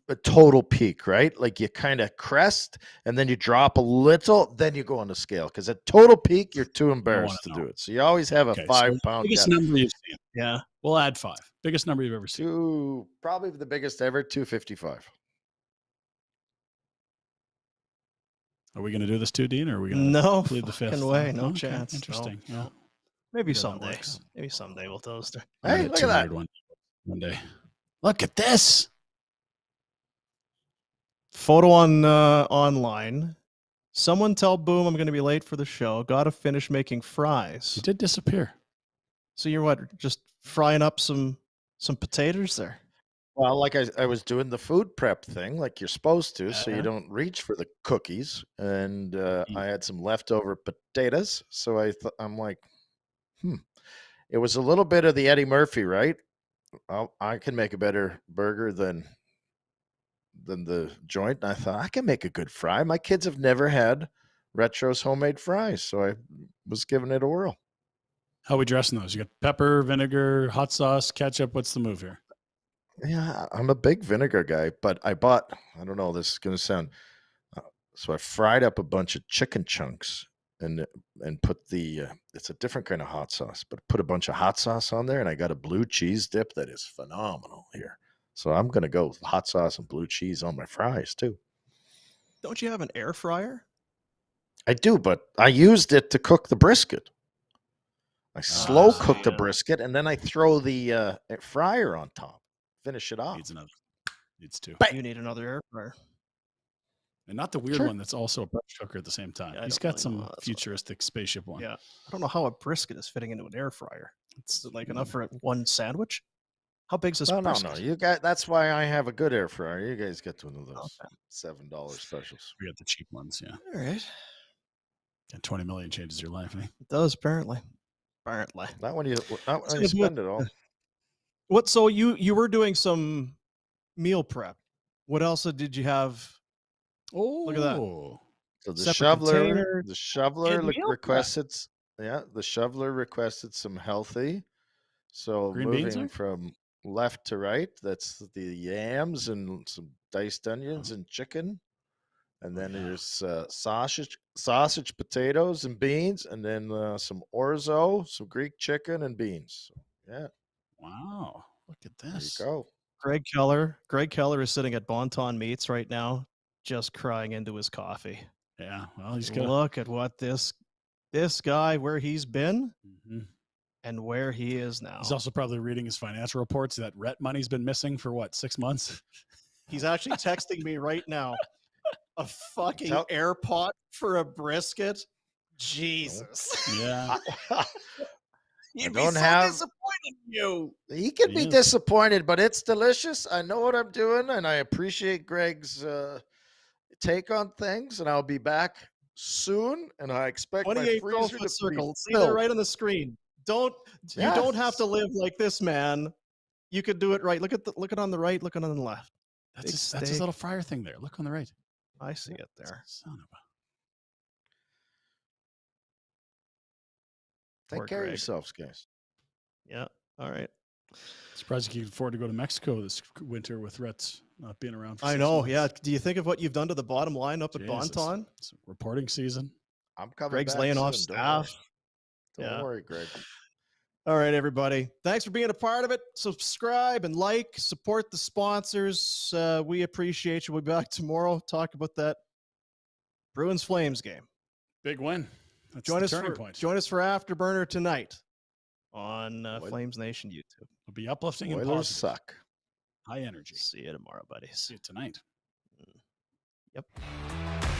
a total peak, right? Like you kind of crest and then you drop a little, then you go on the scale. Because at total peak, you're too embarrassed to do it. So you always have a Okay, 5 so pound biggest gap. number you've seen. Yeah. We'll add 5. Biggest number you've ever seen. Probably the biggest ever, 255. Are we going to do this too, Dean, or are we going to No plead the fifth? fucking way. No Okay, chance. Interesting. No, Yeah. no. Maybe Yeah, that someday. works. Maybe someday we'll toast her. I'm gonna Hey, get look at that. 200 one day. Look at this. Photo on online. Someone tell Boom I'm going to be late for the show. Got to finish making fries. You did disappear. So you're what? Just frying up some potatoes there. Well, like I was doing the food prep thing, like you're supposed to, so you Uh-huh. don't reach for the cookies. And I had some leftover potatoes, so I'm like, It was a little bit of the Eddie Murphy, right? I can make a better burger than the joint. And I thought I can make a good fry. My kids have never had Retro's homemade fries, so I was giving it a whirl. How are we dressing those? You got pepper, vinegar, hot sauce, ketchup. What's the move here? Yeah, I'm a big vinegar guy, but I don't know, this is going to sound, so I fried up a bunch of chicken chunks and put it's a different kind of hot sauce, but put a bunch of hot sauce on there, and I got a blue cheese dip that is phenomenal here. So I'm going to go with hot sauce and blue cheese on my fries too. Don't you have an air fryer? I do, but I used it to cook the brisket. I slow cook the yeah. brisket, and then I throw the air fryer on top. Finish it off. Needs 2. You need another air fryer. And not the weird Sure. one that's also a pressure cooker at the same time. Yeah, I He's don't got really know some how that's futuristic spaceship one. Yeah. I don't know how a brisket is fitting into an air fryer. It's Is it like enough for one sandwich? How big's this No, brisket? you got. That's why I have a good air fryer. You guys get one of those Okay. $7 specials. we got the cheap ones, yeah. All right. And 20 million changes your life. Eh? It does apparently. Apparently. Not when you So spend it all. What? So you were doing some meal prep. What else did you have? Oh, Look at that. So the Separate container, shoveler good meal prep. requested. The shoveler requested some healthy. So Green beans moving there? from left to right, that's the yams and some diced onions and chicken. And then there's sausage, potatoes, and beans, and then some orzo, some Greek chicken, and beans. So, yeah, Wow. Look at there this. you go. Greg Keller is sitting at Bonton Meats right now, just crying into his coffee. Yeah. Well, he's got Look at what this guy, where he's been and where he is now. He's also probably reading his financial reports. That Rhett money's been missing for what, 6 months? He's actually texting me right now. A fucking air pot for a brisket. Jesus. Yeah. You'd don't be so have- disappointed in you. He can He be is. disappointed, but it's delicious. I know what I'm doing, and I appreciate Greg's take on things. And I'll be back soon, and I expect my 28 freezer to circle. be See there filled. right on the screen. You don't have to Yes. live like this, man. You could do it right. Look it on the right, look it on the left. That's Big his steak. little fryer thing there. Look on the right. I see it there. Son of a. Poor Take care of Greg. yourselves, guys. Yeah. All right. Surprised you can afford to go to Mexico this winter with Rhett's not being around for I 6 know. months. Yeah. Do you think of what you've done to the bottom line up at Jesus. Bonton? It's reporting season. I'm coming. Greg's back laying off soon, staff. Don't Yeah. worry, Greg. All right, everybody. Thanks for being a part of it. Subscribe and like, support the sponsors. We appreciate you. We'll be back tomorrow. Talk about that Bruins Flames game. Big win. That's join the us turning for point. join us for Afterburner tonight on Oil- Flames Nation YouTube. It'll be uplifting and Oilers positive. suck. High energy. See you tomorrow, buddies. See you tonight. Yep.